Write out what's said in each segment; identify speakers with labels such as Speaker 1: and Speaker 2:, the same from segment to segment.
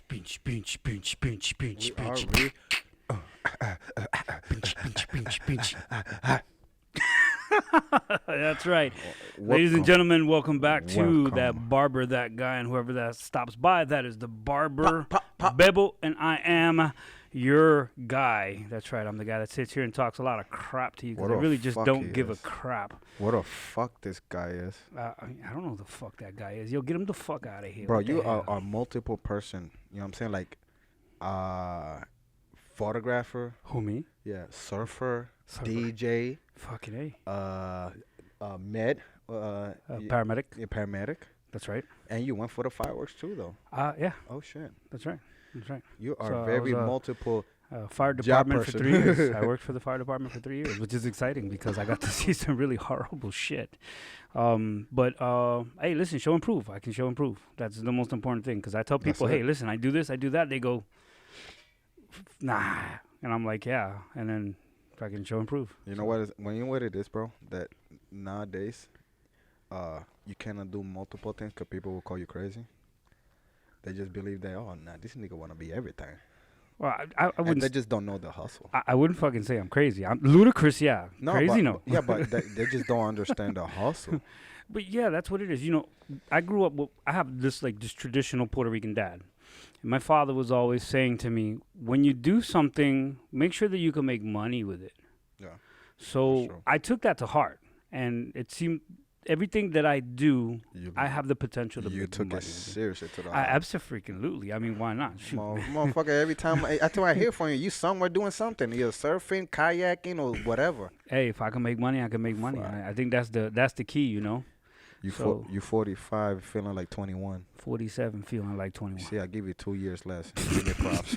Speaker 1: Pinch, pinch, pinch, pinch, pinch,
Speaker 2: We are
Speaker 1: pinch. Pinch, pinch, pinch, pinch. That's right. Ladies and gentlemen, welcome back to that Barber, that guy, and whoever that stops by. That is the Barber, Bebo, and I am your guy. That's right. I'm the guy that sits here and talks a lot of crap to you because I really just don't give a crap.
Speaker 2: What the fuck this guy is?
Speaker 1: I don't know who the fuck that guy is. Yo, get him the fuck out of here.
Speaker 2: Bro, you are a multiple person. You know what I'm saying? Like, photographer.
Speaker 1: Who, me?
Speaker 2: Yeah, surfer. DJ.
Speaker 1: Fucking A.
Speaker 2: Med.
Speaker 1: Paramedic.
Speaker 2: Yeah, paramedic.
Speaker 1: That's right.
Speaker 2: And you went for the fireworks too, though.
Speaker 1: Yeah.
Speaker 2: Oh, shit.
Speaker 1: That's right. That's right.
Speaker 2: You are very multiple.
Speaker 1: Fire department for 3 years. I worked for the fire department for 3 years, which is exciting because I got to see some really horrible shit. But hey, listen, show and prove. I can show and prove. That's the most important thing because I tell people, hey, listen, I do this, I do that. They go, nah, and I'm like, yeah, and then I can show and prove.
Speaker 2: You know what? You know what it is, bro? That nowadays, you cannot do multiple things because people will call you crazy. They just believe that, oh, nah, this nigga want to be everything.
Speaker 1: Well, I wouldn't.
Speaker 2: And they just don't know the hustle.
Speaker 1: I wouldn't fucking say I'm crazy. I'm ludicrous, yeah.
Speaker 2: No,
Speaker 1: crazy, no.
Speaker 2: Yeah, but they just don't understand the hustle.
Speaker 1: But yeah, that's what it is. You know, I grew up with, I have this traditional Puerto Rican dad. And my father was always saying to me, when you do something, make sure that you can make money with it.
Speaker 2: Yeah.
Speaker 1: So I took that to heart. And it seemed everything that I do, I have the potential to make money.
Speaker 2: You took it seriously to the
Speaker 1: heart. Absolutely. I mean, why not? Shoot.
Speaker 2: Motherfucker, every time I hear from you somewhere doing something. You're surfing, kayaking, or whatever.
Speaker 1: Hey, if I can make money, I can make money. I think that's the key, you know.
Speaker 2: You 45, feeling like 21.
Speaker 1: 47, feeling like 21.
Speaker 2: See, I give you 2 years less. Give me props.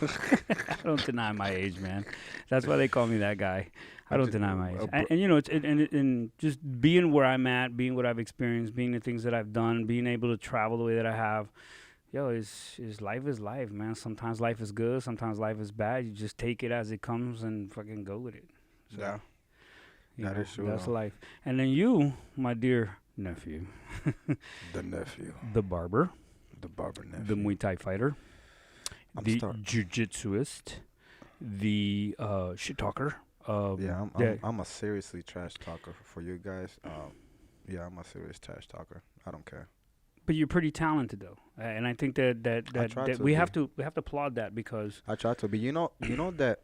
Speaker 1: I don't deny my age, man. That's why they call me that guy. I don't deny my age. And you know, and just being where I'm at, being what I've experienced, being the things that I've done, being able to travel the way that I have, is life, man. Sometimes life is good, sometimes life is bad. You just take it as it comes and fucking go with it. So,
Speaker 2: yeah. That is true.
Speaker 1: That's life. And then you, my dear nephew.
Speaker 2: The nephew.
Speaker 1: The barber.
Speaker 2: The barber nephew.
Speaker 1: The Muay Thai fighter. The jiu-jitsuist. The shit talker.
Speaker 2: I'm a seriously trash talker for you guys. Yeah, I'm a serious trash talker. I don't care.
Speaker 1: But you're pretty talented though, and I think that we have to applaud that because
Speaker 2: I try to be. You know that.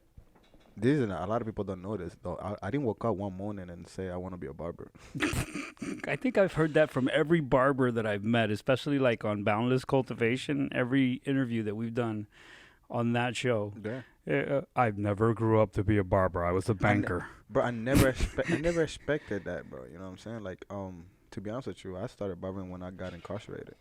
Speaker 2: This is a lot of people don't know this though. I didn't wake up one morning and say I want to be a barber.
Speaker 1: I think I've heard that from every barber that I've met, especially like on Boundless Cultivation. Every interview that we've done on that show.
Speaker 2: Yeah.
Speaker 1: I never grew up to be a barber. I was a banker.
Speaker 2: I never expected that, bro. You know what I'm saying? Like, to be honest with you, I started barbering when I got incarcerated.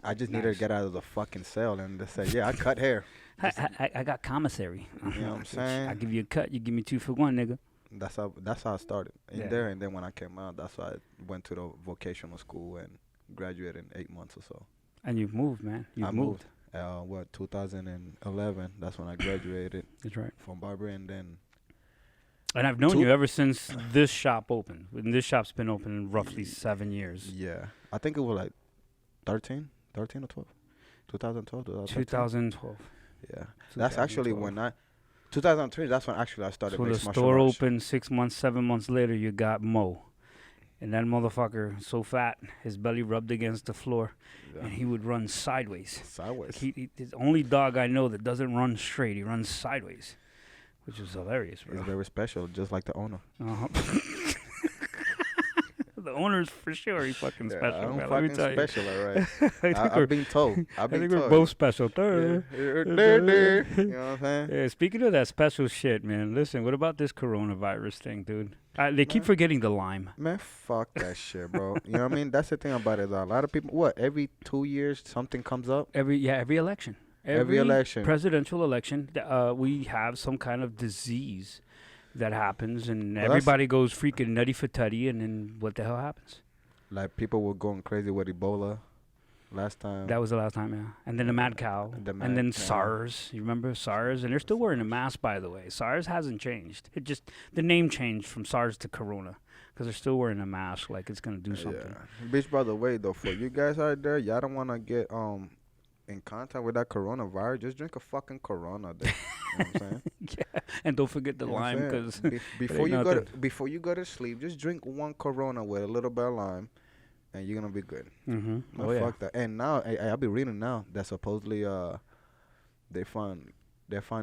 Speaker 2: I just needed to get out of the fucking cell and to say, yeah, I cut hair.
Speaker 1: I got commissary.
Speaker 2: You know what I'm saying?
Speaker 1: I give you a cut, you give me 2 for 1, nigga.
Speaker 2: That's how I started there, and then when I came out, that's why I went to the vocational school and graduated in 8 months or so.
Speaker 1: And you've moved, man.
Speaker 2: I moved. 2011? That's when I graduated.
Speaker 1: That's right.
Speaker 2: From Barber, and then.
Speaker 1: And I've known you ever since this shop opened. And this shop's been open roughly 7 years.
Speaker 2: Yeah, I think it was like 13 or 12. 2012.
Speaker 1: 2012.
Speaker 2: Yeah, that's actually when 2003. That's when actually I started.
Speaker 1: So the store opened 6 months, 7 months later. You got Mo, and that motherfucker so fat, his belly rubbed against the floor, and he would run sideways.
Speaker 2: Sideways.
Speaker 1: He's the only dog I know that doesn't run straight. He runs sideways, which is hilarious, bro.
Speaker 2: He's very special, just like the owner.
Speaker 1: The owner's for sure. He's fucking special.
Speaker 2: I'm
Speaker 1: man.
Speaker 2: fucking
Speaker 1: Let me tell
Speaker 2: special,
Speaker 1: you.
Speaker 2: all right. I've been told.
Speaker 1: I think we're both special.
Speaker 2: You know what I'm saying?
Speaker 1: Yeah, speaking of that special shit, man, listen, what about this coronavirus thing, dude? They keep forgetting the Lyme.
Speaker 2: Man, fuck that shit, bro. You know what I mean? That's the thing about it. A lot of people, every 2 years something comes up?
Speaker 1: Every election.
Speaker 2: Every election.
Speaker 1: Presidential election, we have some kind of disease that happens, and everybody goes freaking nutty for tutty, and then what the hell happens?
Speaker 2: Like people were going crazy with Ebola. last time.
Speaker 1: That was the last time, yeah. And then the mad cow. And then SARS. You remember SARS? And they're still wearing a mask, by the way. SARS hasn't changed. It just, the name changed from SARS to Corona. Because they're still wearing a mask like it's going to do something.
Speaker 2: Yeah. Bitch, by the way, though, for you guys out there, y'all don't want to get in contact with that coronavirus, just drink a fucking Corona. There. You know what I'm saying?
Speaker 1: Yeah. And don't forget the lime, because
Speaker 2: before you go to sleep, just drink one Corona with a little bit of lime. And you're gonna be good.
Speaker 1: Mm-hmm.
Speaker 2: Fuck that. And now I'll be reading now that supposedly they found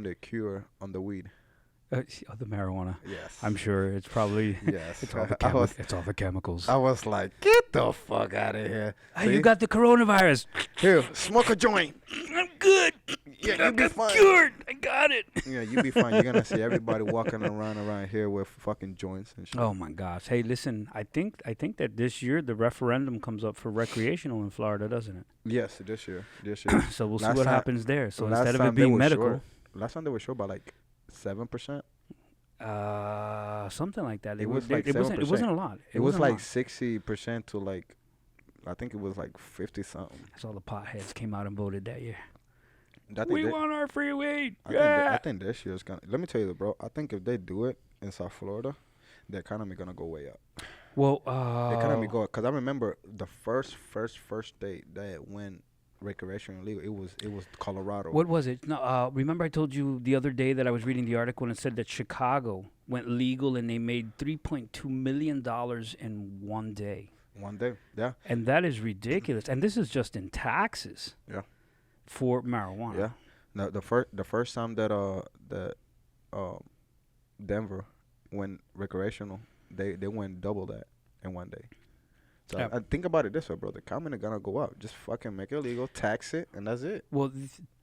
Speaker 2: a cure on the weed.
Speaker 1: The marijuana.
Speaker 2: Yes.
Speaker 1: I'm sure it's probably
Speaker 2: yes.
Speaker 1: it's all the chemicals.
Speaker 2: I was like, get the fuck out of here.
Speaker 1: Hey, you got the coronavirus.
Speaker 2: Here, smoke a joint.
Speaker 1: I'm good.
Speaker 2: Yeah, you be fine.
Speaker 1: Cured. I got it.
Speaker 2: Yeah, you be fine. You're gonna see everybody walking around here with fucking joints and shit.
Speaker 1: Oh my gosh. Hey, listen. I think that this year the referendum comes up for recreational in Florida, doesn't it?
Speaker 2: Yes, this year.
Speaker 1: So we'll see what happens there. So instead of
Speaker 2: time
Speaker 1: it being medical,
Speaker 2: last time they were short by like 7%.
Speaker 1: Something like that.
Speaker 2: It was like 7%.
Speaker 1: It wasn't a lot.
Speaker 2: It was like 60% to like, I think it was like 50 something.
Speaker 1: That's all the potheads came out and voted that year.
Speaker 2: We
Speaker 1: want our free weed.
Speaker 2: I think this year's gonna. Let me tell you, bro. I think if they do it in South Florida, the economy gonna go way up.
Speaker 1: Well,
Speaker 2: the economy go up, because I remember the first state that went recreational legal. It was Colorado.
Speaker 1: What was it? No, remember I told you the other day that I was reading the article and it said that Chicago went legal and they made $3.2 million in one day.
Speaker 2: One day, yeah.
Speaker 1: And that is ridiculous. And this is just in taxes.
Speaker 2: Yeah.
Speaker 1: For marijuana.
Speaker 2: Yeah. No, the first time that Denver went recreational, they went double that in one day. So I think about it this way, bro. The economy gonna go up. Just fucking make it illegal, tax it, and that's it.
Speaker 1: Well,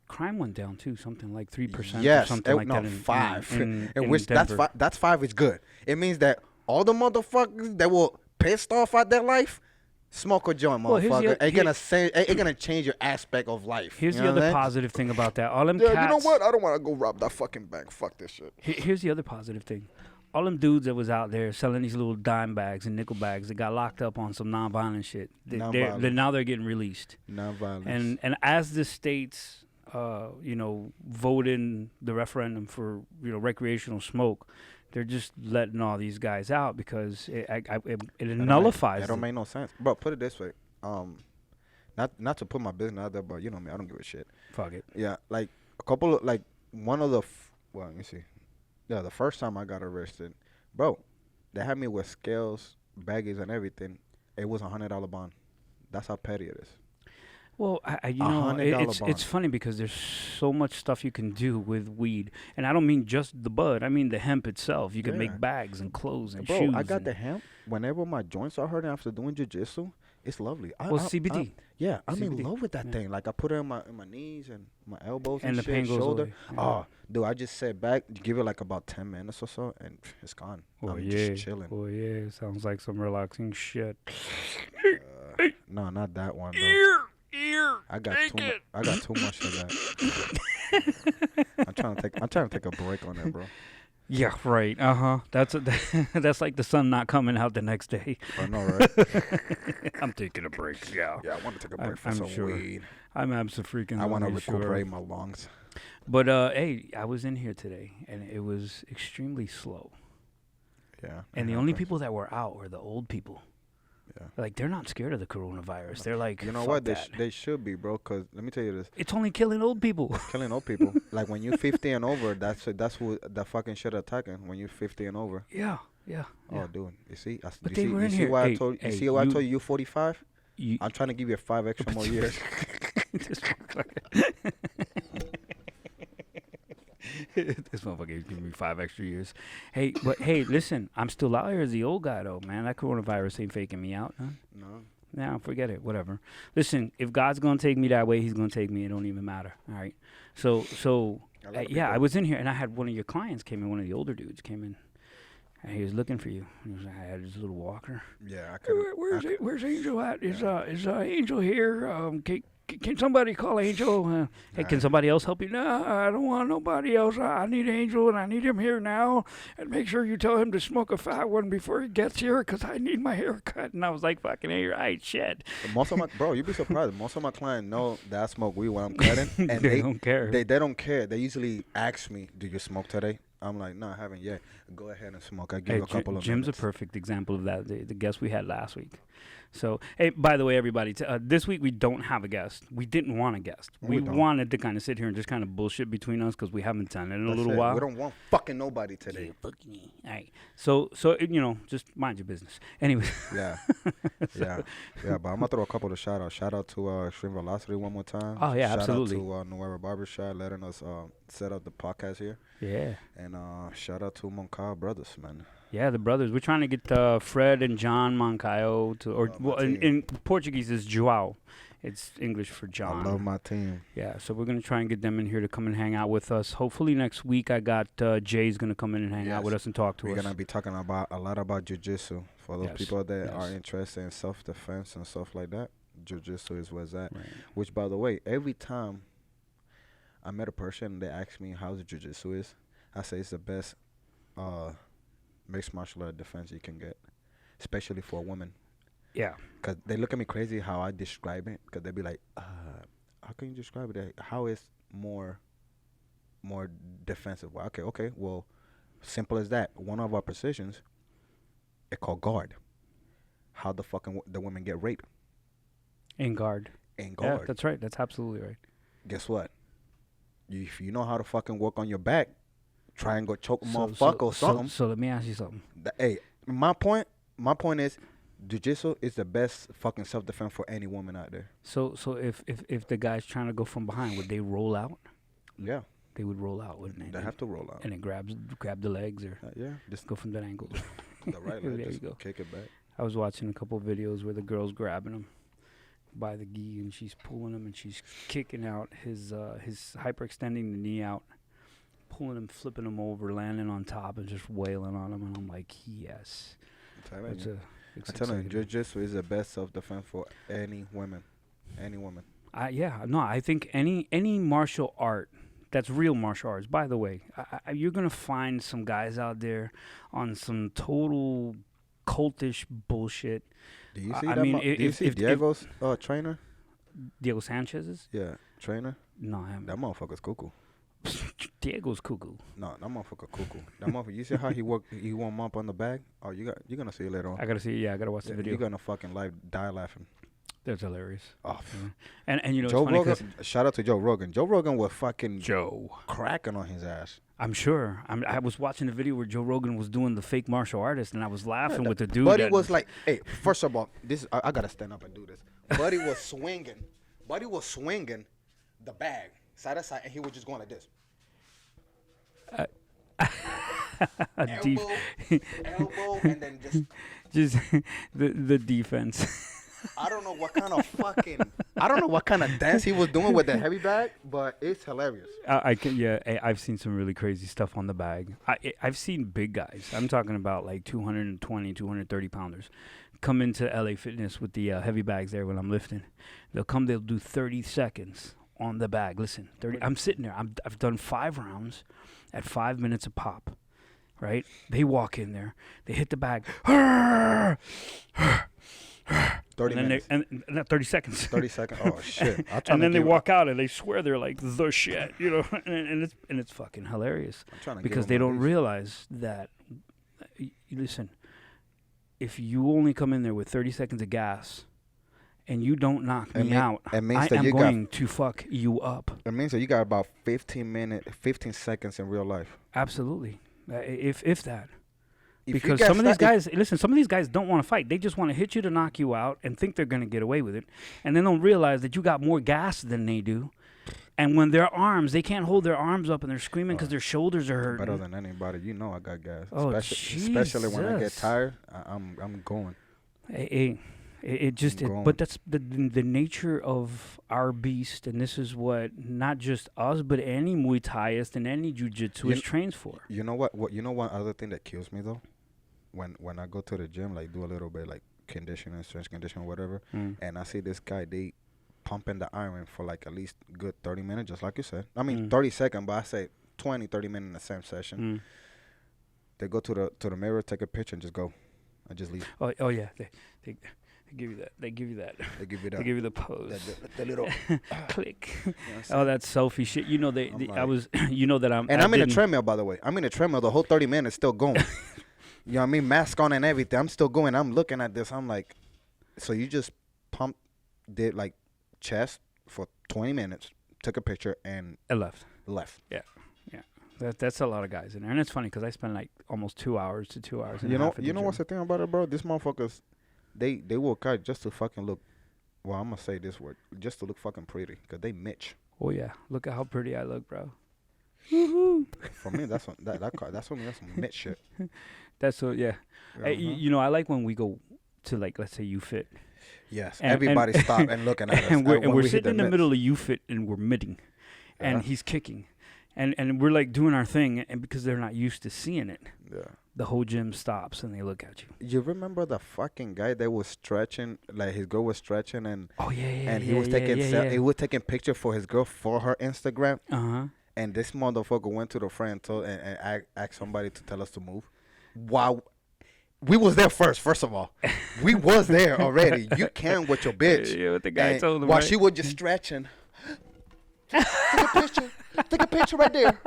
Speaker 1: crime went down too, something like 3%.
Speaker 2: Yes,
Speaker 1: or something like that.
Speaker 2: 5.
Speaker 1: In
Speaker 2: which that's 5 is good. It means that all the motherfuckers that were pissed off at their life, smoke a joint, motherfucker. It's gonna change your aspect of life.
Speaker 1: Here's the other positive thing about that. All them
Speaker 2: cats,
Speaker 1: you
Speaker 2: know what? I don't want to go rob that fucking bank. Fuck this shit.
Speaker 1: Here's the other positive thing. All them dudes that was out there selling these little dime bags and nickel bags that got locked up on some nonviolent shit. Now they're getting released.
Speaker 2: Nonviolence.
Speaker 1: And as the states, vote in the referendum for recreational smoke, they're just letting all these guys out because it nullifies.
Speaker 2: It don't make no sense. Bro, put it this way. Not to put my business out there, but you know me, I don't give a shit.
Speaker 1: Fuck it.
Speaker 2: Yeah, like a couple of one of the let me see. Yeah, the first time I got arrested, bro, they had me with scales, baggies, and everything. It was $100 bond. That's how petty it is.
Speaker 1: Well, it's funny because there's so much stuff you can do with weed, and I don't mean just the bud. I mean the hemp itself. You can make bags and clothes and shoes.
Speaker 2: Bro, I got the hemp. Whenever my joints are hurting after doing jiu-jitsu, it's lovely.
Speaker 1: CBD.
Speaker 2: I'm in love with that thing. Like I put it on my knees and my elbows
Speaker 1: and
Speaker 2: the
Speaker 1: shit, pain goes
Speaker 2: shoulder.
Speaker 1: away. Yeah.
Speaker 2: Oh, dude, I just sat back, give it like about 10 minutes or so, and it's gone. I'm just chilling.
Speaker 1: Oh yeah, sounds like some relaxing shit.
Speaker 2: No, not that one, bro. I got too much of that. I'm trying to take a break on that, bro.
Speaker 1: Yeah, right. That's like the sun not coming out the next day.
Speaker 2: I know, right?
Speaker 1: I'm taking a break. Yeah.
Speaker 2: Yeah, I want to take a break for some weed.
Speaker 1: I'm absolutely.
Speaker 2: I want to recuperate my lungs.
Speaker 1: But hey, I was in here today, and it was extremely slow.
Speaker 2: Yeah.
Speaker 1: And the only people that were out were the old people.
Speaker 2: Yeah.
Speaker 1: Like, they're not scared of the coronavirus. They're like,
Speaker 2: you know what? They should be, bro. Because let me tell you this.
Speaker 1: It's only killing old people.
Speaker 2: It's killing old people. Like, when you're 50 and over, that's who the fucking shit attacking. When you're 50 and over.
Speaker 1: Yeah.
Speaker 2: Oh, dude. You see?
Speaker 1: But they were in here.
Speaker 2: I told you you're 45? I'm trying to give you 5 extra more years.
Speaker 1: This motherfucker giving me 5 extra years. Hey, listen, I'm still out here as the old guy, though, man. That coronavirus ain't faking me out, huh?
Speaker 2: No.
Speaker 1: Nah, forget it. Whatever. Listen, if God's going to take me that way, he's going to take me. It don't even matter. All right? So I was in here, and I had one of your clients came in, one of the older dudes came in, and he was looking for you. And he was like, I had his little walker.
Speaker 2: Yeah,
Speaker 1: Where's Angel at? Is Angel here? Can somebody call Angel? Hey, can somebody else help you? No, I don't want nobody else. I need Angel, and I need him here now. And make sure you tell him to smoke a fat one before he gets here, because I need my hair cut. And I was like, fucking, hey, right, shit.
Speaker 2: Most of my bro, you'd be surprised. Most of my clients know that I smoke weed when I'm cutting, and
Speaker 1: they don't care.
Speaker 2: They don't care. They usually ask me, "Do you smoke today?" I'm like, "No, I haven't yet." Go ahead and smoke. I give you a couple of
Speaker 1: Jim's
Speaker 2: minutes.
Speaker 1: a perfect example of that. The guest we had last week. So, hey, by the way, everybody, this week we don't have a guest. We didn't want a guest. We wanted to kind of sit here and just kind of bullshit between us because we haven't done it in a little while.
Speaker 2: We don't want fucking nobody today.
Speaker 1: Yeah, fuck me. All right. So just mind your business. Anyway.
Speaker 2: Yeah. Yeah. But I'm gonna throw a couple of shout outs. Shout out to Extreme Velocity one more time.
Speaker 1: Oh yeah, absolutely.
Speaker 2: Shout out to Nueva Barber Shop letting us set up the podcast here.
Speaker 1: Yeah.
Speaker 2: And shout out to Moncada Brothers, man.
Speaker 1: Yeah, the brothers. We're trying to get Fred and John Moncayo in Portuguese is João. It's English for John.
Speaker 2: I love my team.
Speaker 1: Yeah, so we're going to try and get them in here to come and hang out with us. Hopefully next week I got Jay's going to come in and hang out with us and talk to us.
Speaker 2: We're going to be talking about a lot about jiu-jitsu. For those people that are interested in self-defense and stuff like that, jiu-jitsu is where it's at. Right. Which, by the way, every time I met a person, they ask me how the jiu-jitsu is. I say it's the best mixed martial art defense you can get, especially for a woman.
Speaker 1: Yeah. Because
Speaker 2: they look at me crazy how I describe it, because they be like, how can you describe it? How is more defensive? Well, okay. Well, simple as that. One of our positions, it's called guard. How the fucking the women get raped?
Speaker 1: In guard.
Speaker 2: In guard.
Speaker 1: Yeah, that's right. That's absolutely right.
Speaker 2: Guess what? If you know how to fucking work on your back, try and go choke a motherfucker or something.
Speaker 1: So let me ask you something.
Speaker 2: Hey, my point is, jiu-jitsu is the best fucking self-defense for any woman out there.
Speaker 1: So if the guy's trying to go from behind, would they roll out?
Speaker 2: Yeah.
Speaker 1: They would roll out, wouldn't they?
Speaker 2: They have to roll out.
Speaker 1: And then grab the legs or
Speaker 2: just
Speaker 1: go from that angle.
Speaker 2: The right leg,
Speaker 1: there
Speaker 2: just
Speaker 1: you go.
Speaker 2: Kick it back.
Speaker 1: I was watching a couple of videos where the girl's grabbing him by the gi and she's pulling him and she's kicking out his hyperextending the knee out, pulling him, flipping him over, landing on top and just wailing on him. And I'm like, yes.
Speaker 2: I'm telling you, jiu-jitsu is the best self-defense for any woman. Any woman.
Speaker 1: I think any martial art that's real martial arts. By the way, you're going to find some guys out there on some total cultish bullshit.
Speaker 2: Do you see do you see Diego's trainer?
Speaker 1: Diego Sanchez's?
Speaker 2: Yeah, trainer.
Speaker 1: No, I haven't.
Speaker 2: That motherfucker's cuckoo.
Speaker 1: Diego's cuckoo.
Speaker 2: No, that motherfucker cuckoo. That motherfucker. You see how he warm up on the bag? Oh, you're gonna see it later on.
Speaker 1: I gotta see. Yeah, I gotta watch the video.
Speaker 2: You're gonna fucking die laughing.
Speaker 1: That's hilarious.
Speaker 2: Oh,
Speaker 1: yeah. And you know,
Speaker 2: Joe
Speaker 1: it's funny
Speaker 2: Rogan. Shout out to Joe Rogan. Joe Rogan was fucking
Speaker 1: Joe
Speaker 2: cracking on his ass.
Speaker 1: I'm sure. I was watching the video where Joe Rogan was doing the fake martial artist, and I was laughing with the dude.
Speaker 2: Buddy was like, "Hey, first of all, I gotta stand up and do this." Buddy was swinging. Buddy was swinging the bag side to side, and he was just going like this. elbow, and then
Speaker 1: just the defense.
Speaker 2: I don't know what kind of dance he was doing with the heavy bag, but it's hilarious.
Speaker 1: I've seen some really crazy stuff on the bag. I've seen big guys. I'm talking about like 220, 230 pounders come into LA Fitness with the heavy bags there when I'm lifting. They'll do 30 seconds on the bag. Listen, 30. I'm sitting there. I've done 5 rounds at 5 minutes a pop. Right? They walk in there. They hit the bag.
Speaker 2: 30 minutes.
Speaker 1: And 30 seconds.
Speaker 2: 30 seconds. Oh shit!
Speaker 1: And then they walk out and they swear they're like the shit, you know. and it's fucking hilarious because they don't realize that. Listen, if you only come in there with 30 seconds of gas, and you don't knock me out, I am going to fuck you up.
Speaker 2: It means that you got about 15 seconds in real life.
Speaker 1: Absolutely, if that. Because some of these guys don't want to fight. They just want to hit you to knock you out and think they're going to get away with it. And they don't realize that you got more gas than they do. And when their arms, they can't hold their arms up and they're screaming because their shoulders are hurting.
Speaker 2: Better than anybody. You know I got gas.
Speaker 1: Oh,
Speaker 2: especially when I get tired, I'm going.
Speaker 1: But that's the nature of our beast. And this is what not just us, but any Muay Thaiist and any Jiu-Jitsu is trained for.
Speaker 2: You know what? You know one other thing that kills me though? When I go to the gym, like do a little bit like conditioning, strength conditioning, whatever, and I see this guy, they pumping the iron for like at least good 30 minutes, just like you said. I mean, 30 seconds, but I say 20, 30 minutes in the same session. They go to the mirror, take a picture, and just go. I just leave.
Speaker 1: Oh yeah. They give you that. They give you that.
Speaker 2: They give you that.
Speaker 1: They give you the pose.
Speaker 2: The little
Speaker 1: click.
Speaker 2: You know
Speaker 1: Oh, that selfie shit. You know I was. You know that I'm.
Speaker 2: And I'm in a treadmill, by the way. I'm in a treadmill. The whole 30 minutes still going. You know what I mean? Mask on and everything. I'm still going. I'm looking at this. I'm like, so you just did like chest for 20 minutes, took a picture, and
Speaker 1: left.
Speaker 2: Yeah.
Speaker 1: That's a lot of guys in there, and it's funny because I spend like almost 2 hours to 2 hours.
Speaker 2: You know what's the thing about it, bro? These motherfuckers, they work out just to fucking look. Well, I'm gonna say this word, just to look fucking pretty, cause they Mitch.
Speaker 1: Oh yeah, look at how pretty I look, bro.
Speaker 2: For me, that's some Mitch shit.
Speaker 1: That's so yeah. Hey, you know, I like when we go to like, let's say UFit.
Speaker 2: Yes, everybody stop and looking at us.
Speaker 1: And we're sitting in the middle of UFit and we're mitting, and he's kicking, and we're like doing our thing, and because they're not used to seeing it, the whole gym stops and they look at you.
Speaker 2: You remember the fucking guy that was stretching, like his girl was stretching, and he was taking picture for his girl for her Instagram. And this motherfucker went to the friend and asked somebody to tell us to move. Wow. We was there first of all. We was there already. You can with your bitch.
Speaker 1: Yeah, what the guy told him,
Speaker 2: while
Speaker 1: right?
Speaker 2: she was just stretching. Take a picture right there.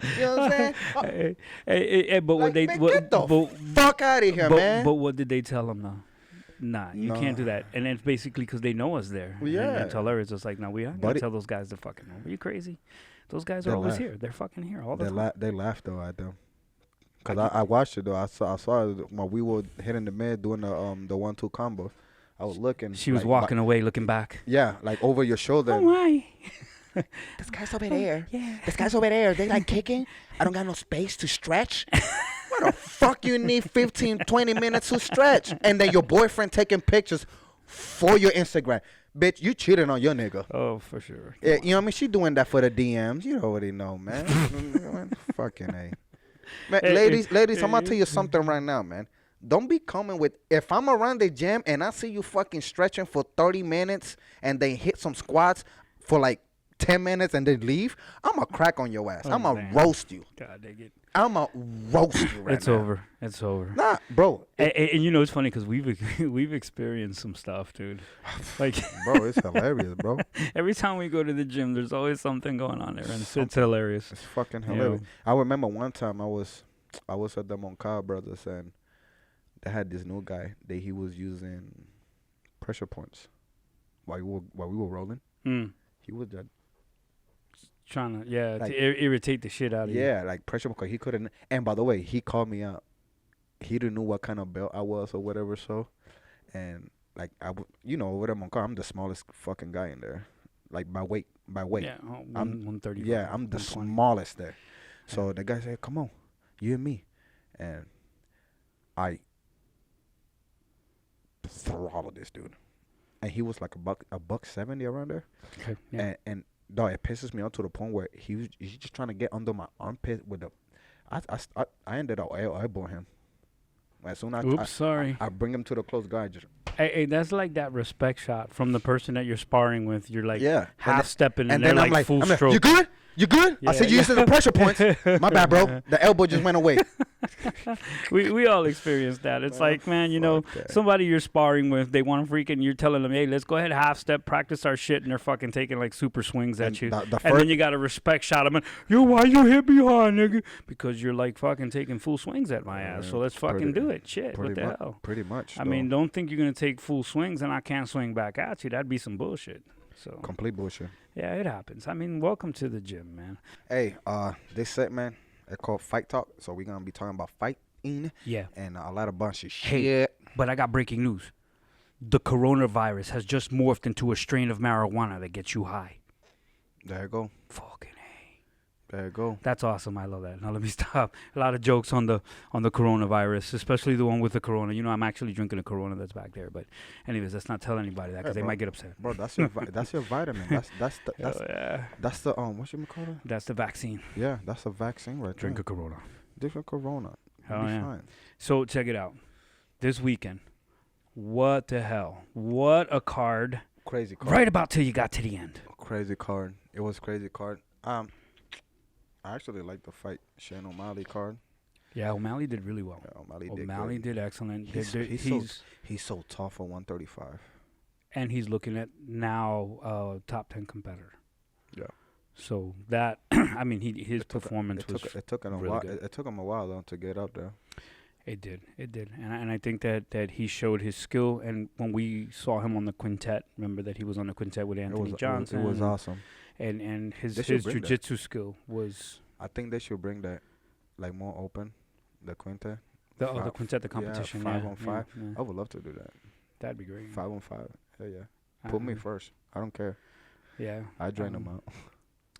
Speaker 2: You know what I'm saying?
Speaker 1: Hey, but
Speaker 2: like, get the fuck out of here, man.
Speaker 1: But what did they tell him, though? Nah, you can't do that. And it's basically because they know us there.
Speaker 2: Yeah.
Speaker 1: And tell her, it's just like, no, we aren't going to tell those guys to fucking move. Are you crazy? Those guys are always here. They're fucking here all the time.
Speaker 2: They laughed, though, at them. Because I watched it, though. I saw it while we were hitting the mid doing the 1-2 combo. I was looking.
Speaker 1: She was walking away, looking back.
Speaker 2: Yeah, like over your shoulder.
Speaker 1: Oh, my.
Speaker 2: This guy's over there.
Speaker 1: Yeah.
Speaker 2: This guy's over there. They like kicking. I don't got no space to stretch. What the fuck you need 15, 20 minutes to stretch? And then your boyfriend taking pictures for your Instagram. Bitch, you cheating on your nigga.
Speaker 1: Oh, for sure.
Speaker 2: Yeah, you know what I mean? She doing that for the DMs. You already know, man. Fucking A. Man, ladies, I'm going to tell you something right now, man. Don't be coming with, if I'm around the gym and I see you fucking stretching for 30 minutes and then hit some squats for like 10 minutes and then leave, I'm going to crack on your ass. I'm going to roast you.
Speaker 1: God dang it.
Speaker 2: I'm going to roast you right
Speaker 1: It's
Speaker 2: now.
Speaker 1: over. It's over.
Speaker 2: Nah, bro.
Speaker 1: And you know, it's funny because we've experienced some stuff, dude. Like,
Speaker 2: bro, it's hilarious, bro.
Speaker 1: Every time we go to the gym, there's always something going on there, and it's hilarious.
Speaker 2: It's fucking hilarious. I remember one time I was at the Moncada Brothers, and they had this new guy that he was using pressure points while we were rolling. He was just
Speaker 1: trying to to irritate the shit out of you.
Speaker 2: Yeah, like pressure because he couldn't. And by the way, he called me out. He didn't know what kind of belt I was or whatever. So, and like over there, Moncada, I'm the smallest fucking guy in there, like by weight.
Speaker 1: Yeah, I'm 130.
Speaker 2: Yeah, I'm the smallest there. So the guy said, "Come on, you and me," and I throttled this dude, and he was like a buck 70 around there.
Speaker 1: Okay. Yeah.
Speaker 2: And dog, it pisses me off to the point where he's just trying to get under my armpit with the. I ended up elbowing him. As soon as I bring him to the close guard. Just
Speaker 1: hey, that's like that respect shot from the person that you're sparring with. You're like half stepping and
Speaker 2: then
Speaker 1: they're
Speaker 2: I'm
Speaker 1: like full stroke.
Speaker 2: You good? You good?
Speaker 1: Yeah,
Speaker 2: I said you used the pressure points. My bad, bro. The elbow just went away.
Speaker 1: we all experienced that. It's like, man, somebody you're sparring with, they want to freaking, you're telling them, hey, let's go ahead, half step, practice our shit, and they're fucking taking like super swings at you. And then you got to respect shot them. Yo, why you hit me hard, nigga? Because you're like fucking taking full swings at my ass. So let's fucking do it. Shit, what the hell?
Speaker 2: Pretty much.
Speaker 1: I mean, don't think you're going to take full swings and I can't swing back at you. That'd be some bullshit. So
Speaker 2: complete bullshit.
Speaker 1: Yeah, it happens. I mean, welcome to the gym, man.
Speaker 2: Hey, this set, man, it's called Fight Talk. So we're gonna be talking about fighting.
Speaker 1: Yeah.
Speaker 2: And a lot of bunch of shit.
Speaker 1: Hey, but I got breaking news. The coronavirus has just morphed into a strain of marijuana that gets you high.
Speaker 2: There you go.
Speaker 1: Fucking A.
Speaker 2: There you go.
Speaker 1: That's awesome. I love that. Now let me stop. A lot of jokes on the coronavirus, especially the one with the corona. You know, I'm actually drinking a corona that's back there. But anyways, let's not tell anybody that because they might get upset.
Speaker 2: Bro, that's your vitamin. That's the what you call it?
Speaker 1: That's the vaccine.
Speaker 2: Yeah, that's a vaccine right
Speaker 1: Drink a corona.
Speaker 2: Drink a corona.
Speaker 1: Hell yeah. Fine. So check it out. This weekend, what the hell? What a card.
Speaker 2: Crazy card.
Speaker 1: Right about till you got to the end.
Speaker 2: Crazy card. It was crazy card. I actually like the fight Shane O'Malley card.
Speaker 1: Yeah, O'Malley did really well.
Speaker 2: Yeah,
Speaker 1: O'Malley did excellent.
Speaker 2: He's so tough for 135.
Speaker 1: And he's looking at now top 10 competitor.
Speaker 2: Yeah.
Speaker 1: So that I mean his performance was
Speaker 2: it took him a
Speaker 1: really
Speaker 2: while.
Speaker 1: good.
Speaker 2: It took him a while though to get up there.
Speaker 1: It did, and I think that he showed his skill. And when we saw him on the quintet, remember that he was on the quintet with Anthony Johnson.
Speaker 2: It was awesome.
Speaker 1: And his jiu-jitsu skill was.
Speaker 2: I think they should bring that, like, more open, the quintet.
Speaker 1: The quintet, the competition.
Speaker 2: Yeah, 5-on-5.
Speaker 1: Yeah.
Speaker 2: I would love to do that.
Speaker 1: That'd be great.
Speaker 2: 5-on-5. Yeah. Put me first. I don't care.
Speaker 1: Yeah.
Speaker 2: I drain them out.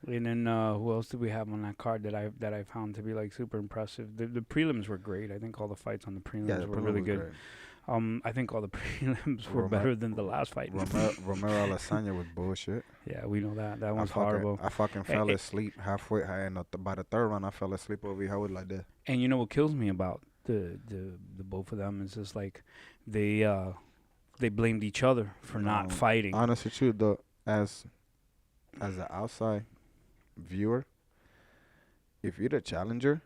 Speaker 1: And then who else did we have on that card that I found to be like super impressive? The prelims were great. I think all the fights on the prelims were really good. I think all the prelims were better than the last fight.
Speaker 2: Romero Lasagna was bullshit.
Speaker 1: Yeah, we know that. That one's horrible.
Speaker 2: I fucking fell asleep halfway, and by the third round, I fell asleep over here. I was like that.
Speaker 1: And you know what kills me about the both of them is just like they blamed each other for not fighting.
Speaker 2: Honestly, true though, as an outside viewer, if you're the challenger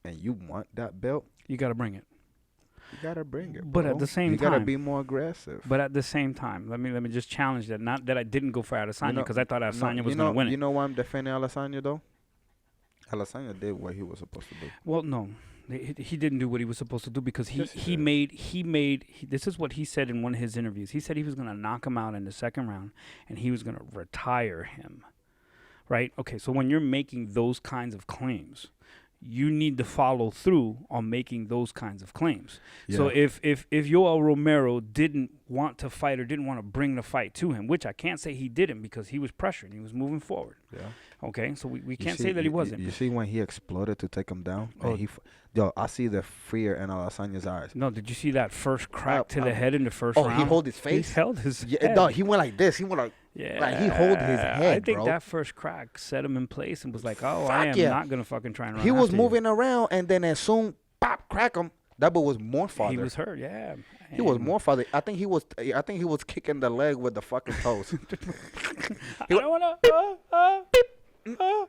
Speaker 2: and you want that belt,
Speaker 1: you got to bring it.
Speaker 2: You gotta bring it,
Speaker 1: but
Speaker 2: bro.
Speaker 1: At the same time,
Speaker 2: you gotta be more aggressive.
Speaker 1: But at the same time, let me just challenge that. Not that I didn't go for Adesanya because I thought Adesanya was gonna win it.
Speaker 2: You know why I'm defending Adesanya though? Adesanya did what he was supposed to do.
Speaker 1: Well, no, he didn't do what he was supposed to do because he made. This is what he said in one of his interviews. He said he was gonna knock him out in the second round and he was gonna retire him. Right? Okay, so when you're making those kinds of claims, you need to follow through on making those kinds of claims. Yeah. So if Yoel Romero didn't want to fight or didn't want to bring the fight to him, which I can't say he didn't because he was pressured, he was moving forward.
Speaker 2: Yeah.
Speaker 1: Okay, so we can't say that he wasn't.
Speaker 2: You see when he exploded to take him down?
Speaker 1: Oh.
Speaker 2: I see the fear in Alasanya's eyes.
Speaker 1: No, did you see that first crack to the head in the first round?
Speaker 2: Oh, he held his face?
Speaker 1: He held his
Speaker 2: head. No, he went like this. He went like, like he held his head,
Speaker 1: I think
Speaker 2: bro.
Speaker 1: that first crack set him in place and was like, I am not going to fucking try and run.
Speaker 2: He was moving around, and then as soon, pop, crack him. That boy was more farther.
Speaker 1: He was hurt, yeah.
Speaker 2: He was more farther. I think he was kicking the leg with the fucking toes.
Speaker 1: I don't want to.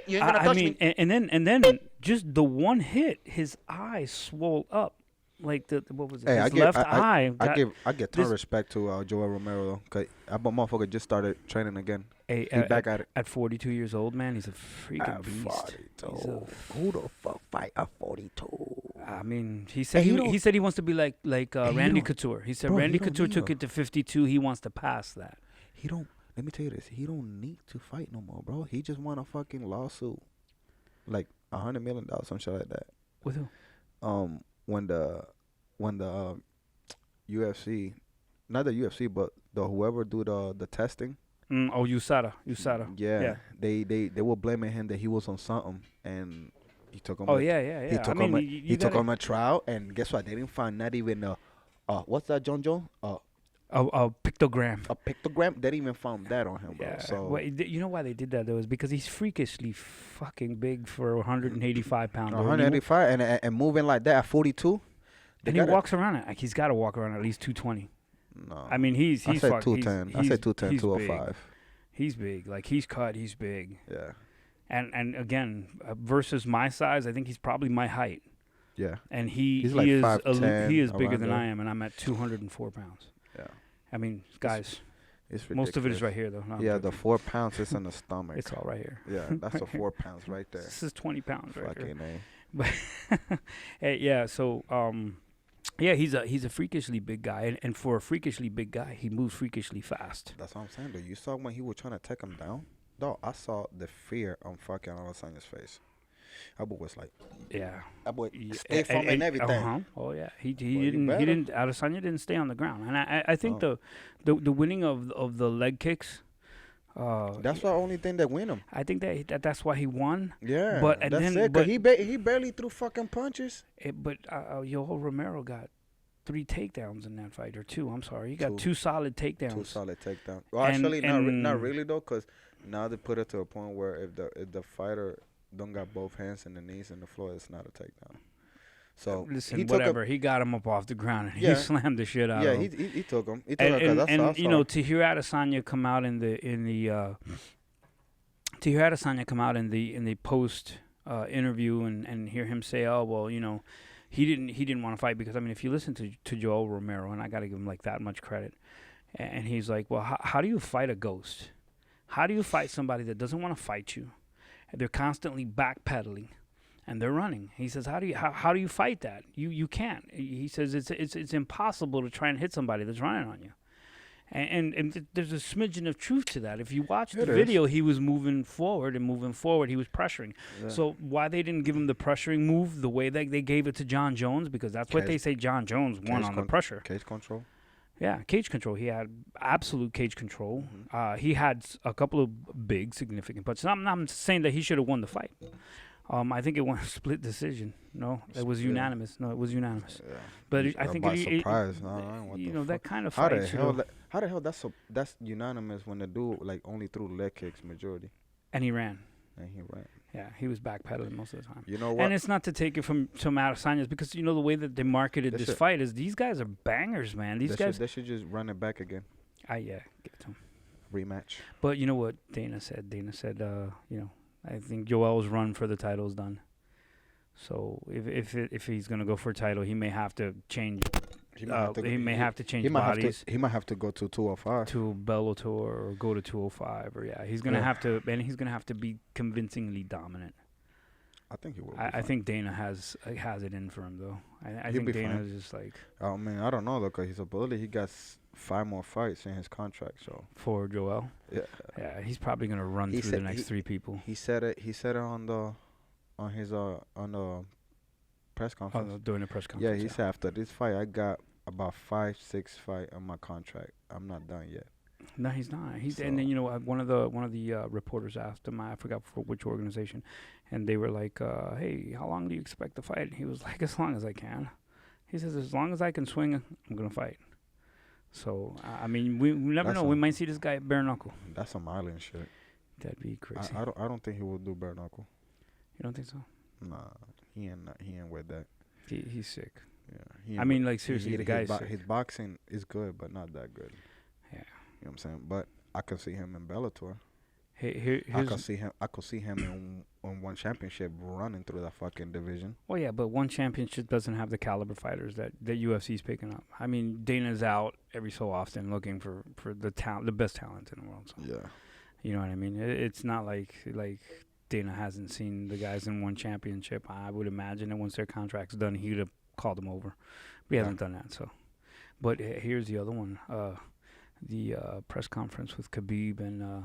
Speaker 2: You ain't gonna touch me.
Speaker 1: And then just the one hit, his eye swole up. Like what was it? His left eye.
Speaker 2: I get ton respect to Joel Romero though, cause that motherfucker just started training again. He's back at it.
Speaker 1: At 42 years old, man, he's a freaking beast.
Speaker 2: Who the fuck fight at 42?
Speaker 1: I mean, he said he said he wants to be like Randy Couture. He said Randy Couture took it to 52. He wants to pass that.
Speaker 2: Let me tell you this. He don't need to fight no more, bro. He just won a fucking lawsuit, like $100 million, some shit like that.
Speaker 1: With who?
Speaker 2: When the UFC, not the UFC, but the whoever do the testing.
Speaker 1: USADA.
Speaker 2: Yeah. They were blaming him that he was on something, and he took him.
Speaker 1: He
Speaker 2: took him a trial, and guess what? They didn't find not even what's that, John?
Speaker 1: A pictogram.
Speaker 2: A pictogram? They didn't even found that on him, bro.
Speaker 1: Yeah.
Speaker 2: So
Speaker 1: well, you know why they did that though? Is because he's freakishly fucking big for 185 pounds.
Speaker 2: 185 and moving like that at 42.
Speaker 1: And he walks around like he's got to walk around at least 220.
Speaker 2: No,
Speaker 1: I mean he's.
Speaker 2: I said 210. I said 210, 205.
Speaker 1: Big. He's big. Like he's cut. He's big.
Speaker 2: Yeah.
Speaker 1: And again, versus my size, I think he's probably my height.
Speaker 2: Yeah.
Speaker 1: And he
Speaker 2: like
Speaker 1: is
Speaker 2: 5'10",
Speaker 1: he is bigger than
Speaker 2: there.
Speaker 1: I am, and I'm at 204 pounds.
Speaker 2: Yeah.
Speaker 1: I mean, guys,
Speaker 2: it's
Speaker 1: most of it is right here, though.
Speaker 2: No, the 4 pounds is in the stomach.
Speaker 1: It's all right here.
Speaker 2: Yeah, that's the 4 pounds right there.
Speaker 1: This is 20 pounds right
Speaker 2: Fucking
Speaker 1: here. But yeah, so yeah, he's a freakishly big guy, and for a freakishly big guy, he moves freakishly fast.
Speaker 2: That's what I'm saying, though. You saw when he was trying to take him down? Dog, I saw the fear on fucking Adesanya's face. That boy was like,
Speaker 1: yeah.
Speaker 2: That boy stayed from and everything.
Speaker 1: Oh yeah, he didn't. Adesanya didn't stay on the ground, and I think the winning of the leg kicks.
Speaker 2: That's the only thing that win him.
Speaker 1: I think that's why he won.
Speaker 2: Yeah,
Speaker 1: but
Speaker 2: that's it. But he barely threw fucking punches.
Speaker 1: But Yoel Romero got 3 takedowns in that fight, or 2. I'm sorry, he got 2 solid takedowns.
Speaker 2: 2 solid takedowns. Well, actually, not really though, because now they put it to a point where if the fighter don't got both hands and the knees in the floor, it's not a takedown. So
Speaker 1: Listen,
Speaker 2: he took him.
Speaker 1: whatever. He got him up off the ground and he
Speaker 2: Yeah,
Speaker 1: slammed the shit out
Speaker 2: yeah.
Speaker 1: of him.
Speaker 2: He took him. He took him because
Speaker 1: And you
Speaker 2: that's
Speaker 1: know, to hear Adesanya come out in the to hear Adesanya come out in the post interview and hear him say, oh well, you know, he didn't want to fight because I mean, if you listen to Joel Romero, and I got to give him like that much credit, and he's like, well, how do you fight a ghost? How do you fight somebody that doesn't want to fight you? They're constantly backpedaling, and they're running. He says, how do you fight that? You can't. He says it's impossible to try and hit somebody that's running on you. And there's a smidgen of truth to that. If you watch the video, he was moving forward. He was pressuring. Yeah. So why they didn't give him the pressuring move the way that they gave it to John Jones? Because that's what they say John Jones won on the pressure.
Speaker 2: Cage control.
Speaker 1: Yeah, cage control. He had absolute cage control. Mm-hmm. He had a couple of big, significant punches. I'm not saying that he should have won the fight. I think it won a split decision. No, it was unanimous. No, it was unanimous. Yeah. But I think
Speaker 2: surprise.
Speaker 1: That kind of fight.
Speaker 2: How the hell that's unanimous when the dude like only threw leg kicks majority.
Speaker 1: And he ran. Yeah, he was backpedaling most of the time.
Speaker 2: You know what?
Speaker 1: And it's not to take it from Adesanya's because you know the way that they marketed this fight is these guys are bangers, man. These guys.
Speaker 2: They should just run it back again.
Speaker 1: Yeah, give it to him.
Speaker 2: Rematch.
Speaker 1: But you know what Dana said? Dana said, you know, I think Joel's run for the title is done. So if he's gonna go for a title, he may have to change. He may have to change bodies.
Speaker 2: He might have to go to 205.
Speaker 1: To Bellator or go to 205 or he's gonna have to, and he's gonna have to be convincingly dominant.
Speaker 2: I think he will.
Speaker 1: I think Dana has it in for him though. I think Dana's just like.
Speaker 2: Oh man, I don't know though, cause he's a bully. He got 5 more fights in his contract. So
Speaker 1: for Joel. Yeah, he's probably gonna run through the next 3 people.
Speaker 2: He said it. He said it on the press conference.
Speaker 1: During the press conference.
Speaker 2: Yeah, he said after this fight, I got about 5-6 fights on my contract. I'm not done yet.
Speaker 1: No, he's not. And then you know one of the reporters asked him, I forgot for which organization, and they were like, "Hey, how long do you expect to fight?" And he was like, "As long as I can." He says, "As long as I can swing, I'm gonna fight." So I mean, we never know. We might see this guy at bare knuckle.
Speaker 2: That's some island shit.
Speaker 1: That'd be crazy.
Speaker 2: I don't think he will do bare knuckle.
Speaker 1: You don't think so?
Speaker 2: Nah, he ain't with that.
Speaker 1: He's sick.
Speaker 2: Yeah.
Speaker 1: I mean, like seriously, the guy's sick.
Speaker 2: His boxing is good, but not that good.
Speaker 1: Yeah.
Speaker 2: You know what I'm saying? But I could see him in Bellator.
Speaker 1: I
Speaker 2: could see him in one championship running through that fucking division.
Speaker 1: Well, yeah, but one championship doesn't have the caliber fighters that UFC's picking up. I mean, Dana's out every so often looking for the best talent in the world. So.
Speaker 2: Yeah.
Speaker 1: You know what I mean? It's not like Dana hasn't seen the guys in one championship. I would imagine that once their contract's done, he would have called them over. But he hasn't done that. So, but here's the other one. The press conference with Khabib and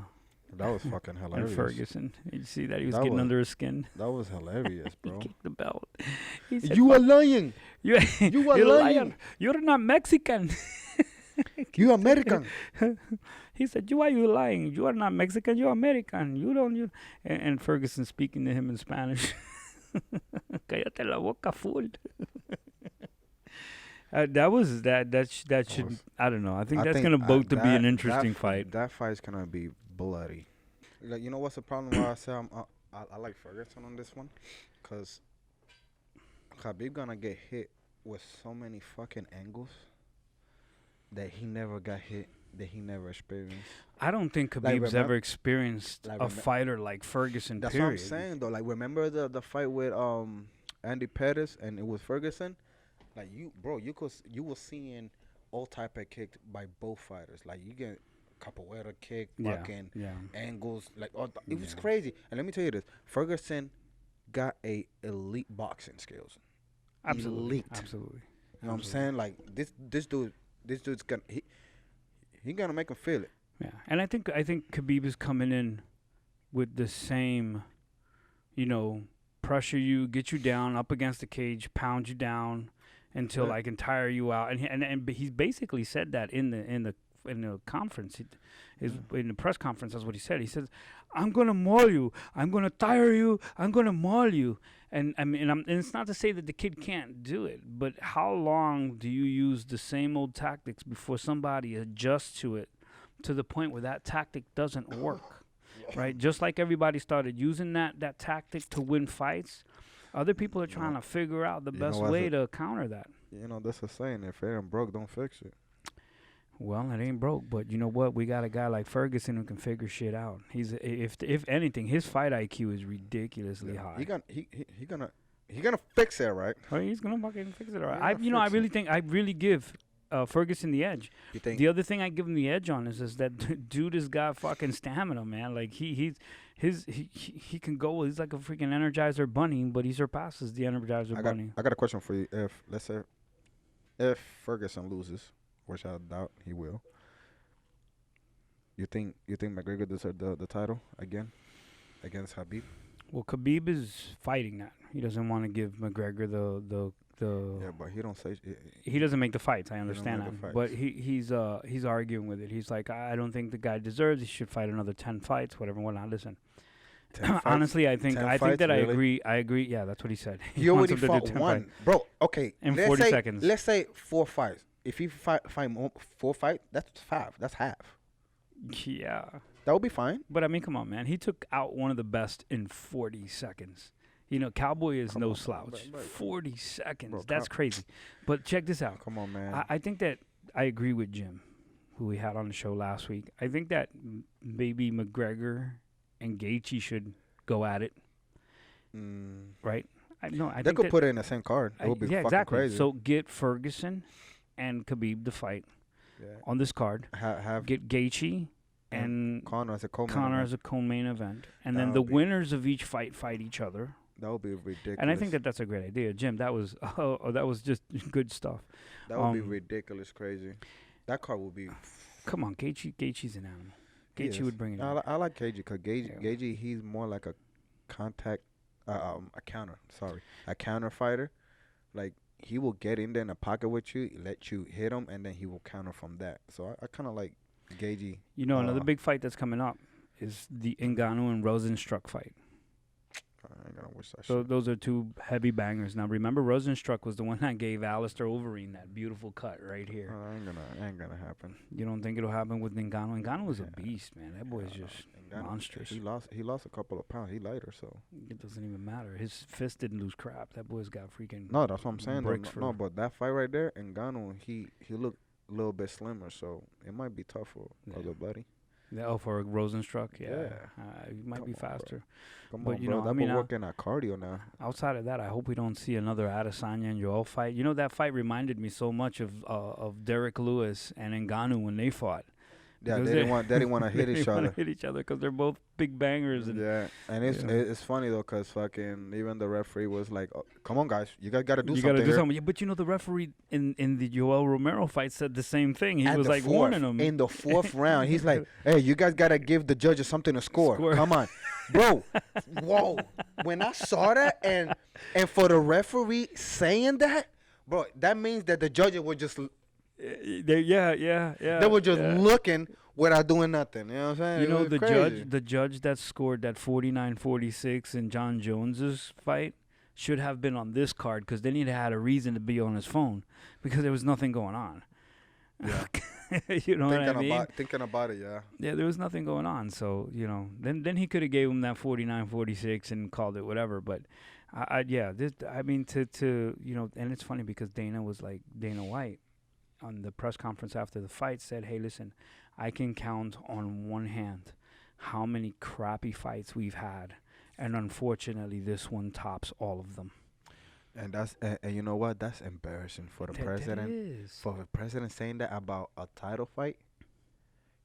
Speaker 2: that was fucking hilarious.
Speaker 1: And Ferguson. You see that he was getting under his skin.
Speaker 2: That was hilarious, bro.
Speaker 1: He kicked the belt. He said,
Speaker 2: "You are lying. You are lying.
Speaker 1: You're not Mexican.
Speaker 2: You American."
Speaker 1: He said, "Why are you lying? You are not Mexican. You're American. You don't." And Ferguson speaking to him in Spanish. Cállate la boca, fool. That should I don't know. I think that's gonna both to be an interesting fight.
Speaker 2: That fight's gonna be bloody. Like, you know what's the problem? Why I say I like Ferguson on this one, cause Khabib gonna get hit with so many fucking angles that he never got hit, that he never experienced.
Speaker 1: I don't think Khabib's ever experienced a fighter like Ferguson.
Speaker 2: That's
Speaker 1: period.
Speaker 2: What I'm saying though. Like, remember the fight with Andy Pettis and it was Ferguson. Like, you were seeing all type of kick by both fighters. Like, you get capoeira kick, fucking angles. Like, it was crazy. And let me tell you this: Ferguson got elite boxing skills.
Speaker 1: Absolutely,
Speaker 2: elite.
Speaker 1: Absolutely.
Speaker 2: You know what I'm saying? Like, this dude's gonna he gonna make him feel it.
Speaker 1: Yeah, and I think Khabib is coming in with the same, pressure you, get you down up against the cage, pound you down until I can tire you out. And he's basically said that in the conference, in the press conference. That's what he said. He says, "I'm gonna maul you. I'm gonna tire you. I'm gonna maul you." And I mean, and it's not to say that the kid can't do it, but how long do you use the same old tactics before somebody adjusts to it, to the point where that tactic doesn't work, right? Just like everybody started using that tactic to win fights. Other people are
Speaker 2: You
Speaker 1: trying
Speaker 2: know,
Speaker 1: to figure out the
Speaker 2: you know
Speaker 1: best
Speaker 2: what's
Speaker 1: way
Speaker 2: it?
Speaker 1: to counter that.
Speaker 2: You know, that's a saying. If it ain't broke, don't fix it.
Speaker 1: Well, it ain't broke, but you know what? We got a guy like Ferguson who can figure shit out. He's if anything, his fight IQ is ridiculously
Speaker 2: Yeah.
Speaker 1: high.
Speaker 2: He gonna fix it, right?
Speaker 1: Oh, he's gonna fucking fix it. All right.
Speaker 2: He gonna
Speaker 1: I
Speaker 2: fix
Speaker 1: really
Speaker 2: it.
Speaker 1: think I really give Ferguson the edge.
Speaker 2: You think?
Speaker 1: The other thing I give him the edge on is that dude has got fucking stamina, man. Like he can go. He's like a freaking Energizer bunny, but he surpasses the Energizer bunny.
Speaker 2: I got a question for you. If let's say if Ferguson loses, which I doubt he will, you think McGregor deserves the title again against Habib?
Speaker 1: Well, Khabib is fighting that. He doesn't want to give McGregor the.
Speaker 2: Yeah, but he don't say.
Speaker 1: He doesn't make the fights. I
Speaker 2: don't
Speaker 1: understand
Speaker 2: make the
Speaker 1: that, but
Speaker 2: fights.
Speaker 1: he's arguing with it. He's like, I don't think the guy deserves. He should fight another 10 fights, whatever. Whatnot. Listen,
Speaker 2: 10 fights?
Speaker 1: honestly, I think
Speaker 2: 10
Speaker 1: I think
Speaker 2: fights,
Speaker 1: that
Speaker 2: really?
Speaker 1: I agree. Yeah, that's what he said.
Speaker 2: He
Speaker 1: wants
Speaker 2: already
Speaker 1: him to do
Speaker 2: fought
Speaker 1: 10
Speaker 2: one,
Speaker 1: fights
Speaker 2: bro. Okay,
Speaker 1: in
Speaker 2: let's
Speaker 1: 40
Speaker 2: say,
Speaker 1: seconds.
Speaker 2: Let's say 4 fights. If he fight four fights, that's 5. That's half.
Speaker 1: Yeah,
Speaker 2: That would be fine.
Speaker 1: but I mean, come on, man. He took out one of the best in 40 seconds. You know, Cowboy is
Speaker 2: Come
Speaker 1: no
Speaker 2: on,
Speaker 1: slouch.
Speaker 2: but-
Speaker 1: 40 seconds.
Speaker 2: Bro,
Speaker 1: That's crazy. But check this out.
Speaker 2: Come on, man.
Speaker 1: I think that I agree with Jim, who we had on the show last week. I think that maybe McGregor and Gaethje should go at it, right? I
Speaker 2: They
Speaker 1: think
Speaker 2: could
Speaker 1: that,
Speaker 2: put it in the same card. It would be
Speaker 1: yeah,
Speaker 2: fucking
Speaker 1: exactly.
Speaker 2: crazy.
Speaker 1: So get Ferguson and Khabib to fight
Speaker 2: yeah.
Speaker 1: on this card.
Speaker 2: Have
Speaker 1: Get Gaethje and
Speaker 2: Connor as a co-main
Speaker 1: Connor
Speaker 2: event.
Speaker 1: as a co-main event, and
Speaker 2: That
Speaker 1: then the
Speaker 2: would be-
Speaker 1: winners of each fight each other.
Speaker 2: That would be ridiculous.
Speaker 1: And I think that that's a great idea, Jim. That was that was just good stuff.
Speaker 2: that would be
Speaker 1: um,
Speaker 2: ridiculous, crazy. That card would be.
Speaker 1: Come on, Gaethje's an animal.
Speaker 2: He
Speaker 1: Gaethje
Speaker 2: is.
Speaker 1: would bring it.
Speaker 2: I,
Speaker 1: in.
Speaker 2: I like Gagey because
Speaker 1: Yeah.
Speaker 2: Gagey he's more like a contact, a counter. Sorry, a counter fighter. Like he will get in there in the pocket with you, let you hit him, and then he will counter from that. So I kind of like Gagey.
Speaker 1: You know, another big fight that's coming up is the Ngannou and Rosenstruck fight.
Speaker 2: I ain't gonna wish that
Speaker 1: So
Speaker 2: shit.
Speaker 1: those are two heavy bangers. Now remember, Rosenstruck was the one that gave Alistair Overeem that beautiful cut right here.
Speaker 2: Ain't gonna happen.
Speaker 1: You don't think it'll happen with Ngannou? Ngannou was a
Speaker 2: Yeah.
Speaker 1: beast, man. That boy's just
Speaker 2: Ngannou,
Speaker 1: monstrous.
Speaker 2: He lost a couple of pounds. He lighter, so
Speaker 1: It doesn't even matter. His fist didn't lose crap. That boy's got freaking.
Speaker 2: no, that's what I'm saying.
Speaker 1: Bricks
Speaker 2: No,
Speaker 1: for-
Speaker 2: but that fight right there, Ngannou, he looked a little bit slimmer, so it might be tough for
Speaker 1: Yeah.
Speaker 2: other buddy.
Speaker 1: Yeah, oh, for Rosenstruck, yeah,
Speaker 2: Yeah.
Speaker 1: he might
Speaker 2: Come
Speaker 1: be
Speaker 2: on, bro.
Speaker 1: faster.
Speaker 2: Come
Speaker 1: But,
Speaker 2: on,
Speaker 1: you
Speaker 2: bro.
Speaker 1: know,
Speaker 2: That
Speaker 1: I mean,
Speaker 2: boy working at cardio now.
Speaker 1: Outside of that, I hope we don't see another Adesanya and Joel fight. You know, that fight reminded me so much of Derek Lewis and Ngannou when they fought.
Speaker 2: Yeah,
Speaker 1: Because
Speaker 2: they didn't want to hit
Speaker 1: they
Speaker 2: each
Speaker 1: wanna
Speaker 2: other.
Speaker 1: hit each other because they're both big bangers. And
Speaker 2: Yeah, and it's
Speaker 1: Yeah.
Speaker 2: it's funny though, cause fucking even the referee was like, oh, "Come on, guys, you guys gotta do
Speaker 1: you
Speaker 2: something."
Speaker 1: gotta do
Speaker 2: here."
Speaker 1: something. Yeah, but you know, the referee in the Joel Romero fight said the same thing. He
Speaker 2: At
Speaker 1: was
Speaker 2: the
Speaker 1: like
Speaker 2: fourth,
Speaker 1: warning them.
Speaker 2: in the 4th round. He's like, "Hey, you guys gotta give the judges something to score.
Speaker 1: Score.
Speaker 2: Come on, bro." Whoa! When I saw that, and for the referee saying that, bro, that means that the judges were just
Speaker 1: Yeah.
Speaker 2: they were just
Speaker 1: yeah.
Speaker 2: looking without doing nothing. You know what I'm saying?
Speaker 1: You
Speaker 2: It
Speaker 1: know,
Speaker 2: was
Speaker 1: the
Speaker 2: crazy.
Speaker 1: judge that scored that 49-46 in John Jones's fight should have been on this card because then he'd had a reason to be on his phone because there was nothing going on.
Speaker 2: Yeah.
Speaker 1: You know what I mean?
Speaker 2: Thinking about it, yeah.
Speaker 1: Yeah, there was nothing going on. So, you know, then he could have gave him that 49-46 and called it whatever. But, I mean, to you know, and it's funny because Dana White on the press conference after the fight said, hey, listen, I can count on one hand how many crappy fights we've had. And unfortunately, this one tops all of them.
Speaker 2: And and you know what? That's embarrassing for the president.
Speaker 1: That is.
Speaker 2: For the president saying that about a title fight,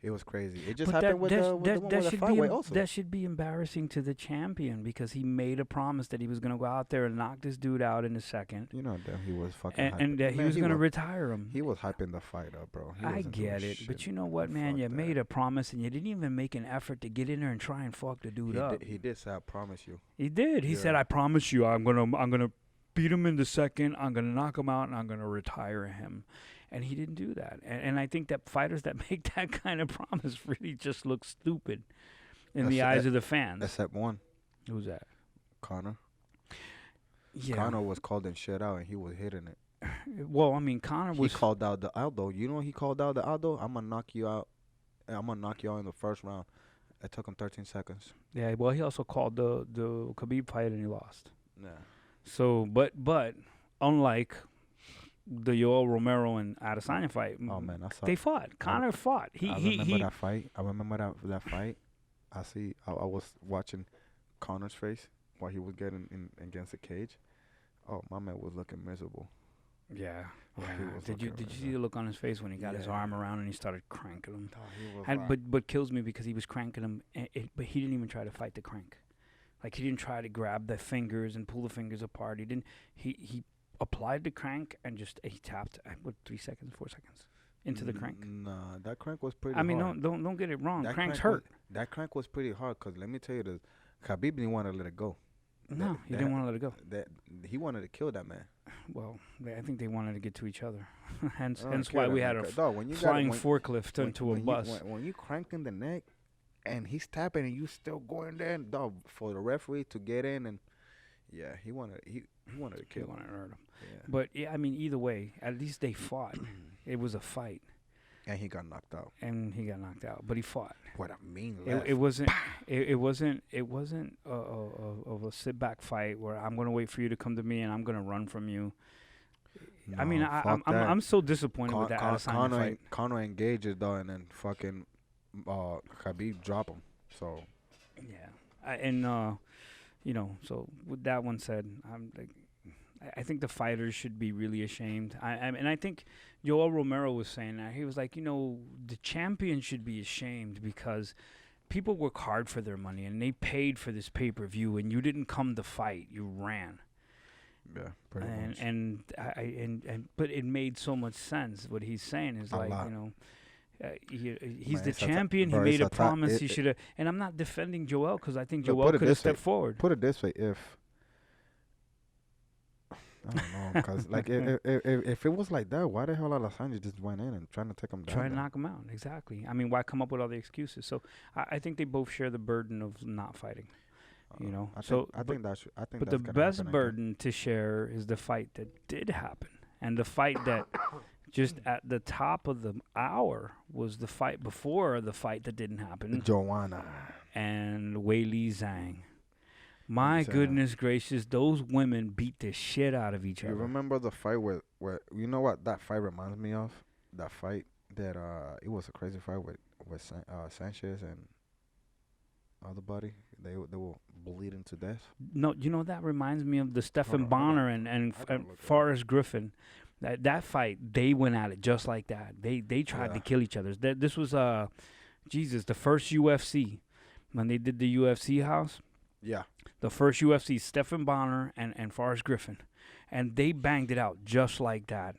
Speaker 2: it was crazy. It just
Speaker 1: But
Speaker 2: happened with the one with the flyweight also.
Speaker 1: that should be embarrassing to the champion because he made a promise that he was going to go out there and knock this dude out in a second.
Speaker 2: You know that he was fucking
Speaker 1: And that he was going to retire him.
Speaker 2: He was hyping the fight up, bro. He
Speaker 1: I
Speaker 2: wasn't doing
Speaker 1: get it, but
Speaker 2: shit.
Speaker 1: you know what, man?
Speaker 2: Fuck
Speaker 1: You
Speaker 2: that.
Speaker 1: made a promise, and you didn't even make an effort to get in there and try and fuck the dude up.
Speaker 2: He did say, "I promise you."
Speaker 1: He did. He said,
Speaker 2: Yeah.
Speaker 1: "I promise you, I'm gonna beat him in the second. I'm gonna knock him out, and I'm gonna retire him." And he didn't do that. And I think that fighters that make that kind of promise really just look stupid in the eyes of the fans.
Speaker 2: Except one,
Speaker 1: Who's that?
Speaker 2: Connor.
Speaker 1: Yeah.
Speaker 2: Connor was calling shit out, and he was hitting it.
Speaker 1: Well, I mean, Connor
Speaker 2: He
Speaker 1: was.
Speaker 2: called out the Aldo. You know he called out the Aldo. I'm gonna knock you out. I'm gonna knock you out in the first round. It took him 13 seconds.
Speaker 1: Yeah. Well, he also called the Khabib fight, and he lost.
Speaker 2: Yeah.
Speaker 1: So, but unlike the Yoel Romero and Adesanya fight,
Speaker 2: Oh man, I saw.
Speaker 1: they fought. Conor fought.
Speaker 2: I remember that fight. I remember that fight. I was watching Connor's face while he was getting in against the cage. Oh, my man was looking miserable.
Speaker 1: Yeah.
Speaker 2: Oh,
Speaker 1: Yeah.
Speaker 2: he was
Speaker 1: Did you
Speaker 2: looking
Speaker 1: see the look on his face when he got his
Speaker 2: Yeah.
Speaker 1: arm around and he started cranking him?
Speaker 2: Oh, he was
Speaker 1: And but kills me because he was cranking him, but he didn't even try to fight the crank. Like he didn't try to grab the fingers and pull the fingers apart. He didn't. He applied the crank and just he tapped. What 3 seconds, 4 seconds into the crank.
Speaker 2: Nah, that crank was pretty.
Speaker 1: I mean,
Speaker 2: hard.
Speaker 1: don't get it wrong.
Speaker 2: That
Speaker 1: Cranks
Speaker 2: crank
Speaker 1: hurt.
Speaker 2: that crank was pretty hard. Cause let me tell you this, Khabib didn't want to let it go.
Speaker 1: No, he didn't want to let it go.
Speaker 2: That he wanted to kill that man.
Speaker 1: Well, I think they wanted to get to each other. hence
Speaker 2: Kill
Speaker 1: why
Speaker 2: that
Speaker 1: we
Speaker 2: man.
Speaker 1: had a
Speaker 2: Dog, when you
Speaker 1: flying
Speaker 2: got,
Speaker 1: forklift into a bus.
Speaker 2: When you cranking the neck, and he's tapping, and you still going there, and dog, for the referee to get in, and yeah, he wanted to
Speaker 1: He
Speaker 2: kill him.
Speaker 1: wanted to hurt him.
Speaker 2: Yeah.
Speaker 1: But yeah, I mean, either way, at least they fought. It was a fight,
Speaker 2: And he got knocked out.
Speaker 1: and he got knocked out. But he fought.
Speaker 2: What a mean left.
Speaker 1: It wasn't. It wasn't of a sit back fight where I'm gonna wait for you to come to me and I'm gonna run from you. I mean, I'm so disappointed with that Adesanya fight.
Speaker 2: Conor engages though, and then fucking Khabib drop him. So
Speaker 1: Yeah, so with that one said, I think the fighters should be really ashamed. And I think Yoel Romero was saying that. He was like, the champion should be ashamed because people work hard for their money and they paid for this pay-per-view and you didn't come to fight, you ran.
Speaker 2: yeah, pretty much.
Speaker 1: But it made so much sense. What he's saying is he's
Speaker 2: Man,
Speaker 1: the
Speaker 2: it's
Speaker 1: champion.
Speaker 2: bro,
Speaker 1: He made
Speaker 2: it's
Speaker 1: a promise. He
Speaker 2: it-
Speaker 1: should have. And I'm not defending Joel because I think
Speaker 2: Look,
Speaker 1: Joel
Speaker 2: put it
Speaker 1: could have
Speaker 2: this way.
Speaker 1: stepped forward.
Speaker 2: Put it this way, if I don't know, because like if it was like that, why the hell Adesanya just went in and trying to take him down?
Speaker 1: Try to knock him out. Exactly. I mean, why come up with all the excuses? So I think they both share the burden of not fighting.
Speaker 2: I
Speaker 1: But
Speaker 2: think
Speaker 1: the
Speaker 2: that's gonna
Speaker 1: best
Speaker 2: happen, I think.
Speaker 1: burden to share is the fight that did happen, and the fight that just at the top of the hour was the fight before the fight that didn't happen,
Speaker 2: Joanna.
Speaker 1: and Wei Li Zhang. My
Speaker 2: Zhang.
Speaker 1: goodness gracious, those women beat the shit out of each
Speaker 2: You
Speaker 1: other.
Speaker 2: remember the fight where you know what that fight reminds me of? That fight that it was a crazy fight with Sanchez and other buddy. They were bleeding to death.
Speaker 1: No, that reminds me of the Stephen
Speaker 2: on, hold
Speaker 1: Bonner
Speaker 2: on.
Speaker 1: and
Speaker 2: I gotta look it up.
Speaker 1: Forrest Griffin. That fight, they went at it just like that. They tried to
Speaker 2: Yeah.
Speaker 1: kill each other. This was the first UFC when they did the UFC house.
Speaker 2: Yeah.
Speaker 1: The first UFC, Stephen Bonner and Forrest Griffin, and they banged it out just like that.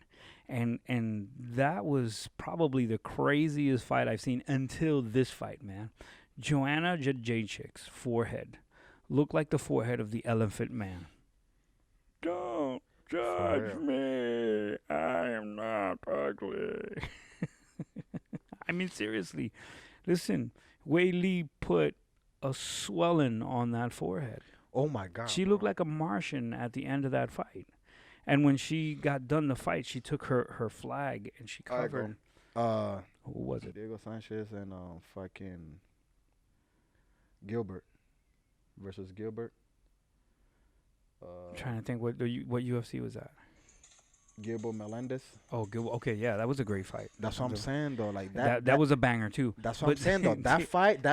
Speaker 1: And that was probably the craziest fight I've seen until this fight, man. Joanna Jędrzejczyk's forehead looked like the forehead of the Elephant Man. Don't judge me. I am not ugly. I mean, seriously. Listen, Wei Li put a swelling on that forehead.
Speaker 2: Oh my God.
Speaker 1: She looked like a Martian at the end of that fight. And when she got done the fight, she took her flag and she
Speaker 2: All right, go.
Speaker 1: covered. Who was it?
Speaker 2: Diego Sanchez and fucking Gilbert versus Gilbert.
Speaker 1: I'm trying to think what UFC was that?
Speaker 2: Gilbert Melendez.
Speaker 1: Oh, okay, yeah, that was a great fight.
Speaker 2: That's what I'm saying though. Like
Speaker 1: That was a banger too.
Speaker 2: That's what I'm
Speaker 1: But
Speaker 2: saying though. That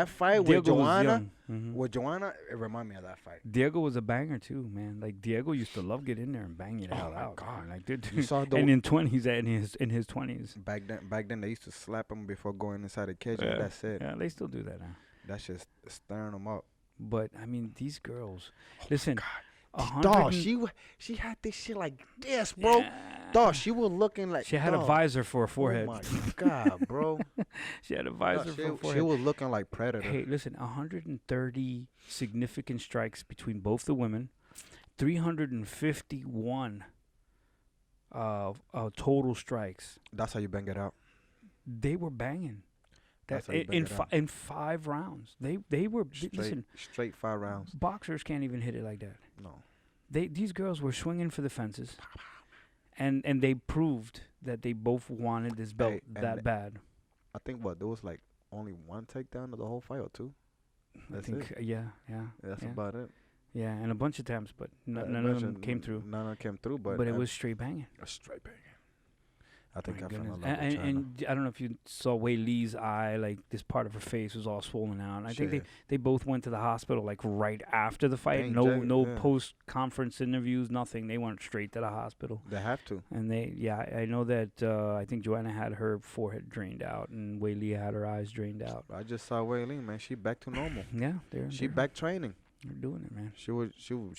Speaker 2: fight with
Speaker 1: Diego was
Speaker 2: Joanna.
Speaker 1: young. Mhm.
Speaker 2: With Joanna, it remind me of that fight.
Speaker 1: Diego was a banger too, man. Like Diego used to love get in there and bang you the hell
Speaker 2: my
Speaker 1: out.
Speaker 2: God.
Speaker 1: Man. Like dude,
Speaker 2: You saw the
Speaker 1: and in 20s.
Speaker 2: back then they used to slap him before going inside the cage, and that's it.
Speaker 1: Yeah, they still do that now.
Speaker 2: That's just stirring them up.
Speaker 1: But I mean, these girls. Listen,
Speaker 2: Dog, she had this shit like this, bro.
Speaker 1: Yeah.
Speaker 2: Dog, she was looking like
Speaker 1: She had a
Speaker 2: dog.
Speaker 1: visor for a forehead.
Speaker 2: Oh my God, bro.
Speaker 1: She had a visor for a forehead.
Speaker 2: She was looking like Predator.
Speaker 1: Hey, listen, 130 significant strikes between both the women, 351 total strikes.
Speaker 2: That's how you bang it out.
Speaker 1: They were banging.
Speaker 2: That's how you bang it out.
Speaker 1: In 5 rounds. They were listen.
Speaker 2: Straight 5 rounds.
Speaker 1: Boxers can't even hit it like that.
Speaker 2: No.
Speaker 1: These girls were swinging for the fences, and they proved that they both wanted this belt that bad.
Speaker 2: I think there was like only one takedown of the whole fight or two. That's it.
Speaker 1: Yeah.
Speaker 2: That's about it.
Speaker 1: Yeah, and a bunch of attempts, but none of them came through.
Speaker 2: None of them came through,
Speaker 1: But it was straight banging.
Speaker 2: a straight banging. I think
Speaker 1: My
Speaker 2: I fell in
Speaker 1: goodness.
Speaker 2: love with China.
Speaker 1: And I don't know if you saw Wei Li's eye, like this part of her face was all swollen out. And I think
Speaker 2: Shit.
Speaker 1: they both went to the hospital like right after the fight.
Speaker 2: Dang,
Speaker 1: No
Speaker 2: yeah.
Speaker 1: post conference interviews, nothing. They went straight to the hospital.
Speaker 2: They have to.
Speaker 1: And I know that I think Joanna had her forehead drained out and Wei Li had her eyes drained out.
Speaker 2: I just saw Wei Li, man. She back to normal.
Speaker 1: Yeah,
Speaker 2: She back training.
Speaker 1: They're doing it, man.
Speaker 2: She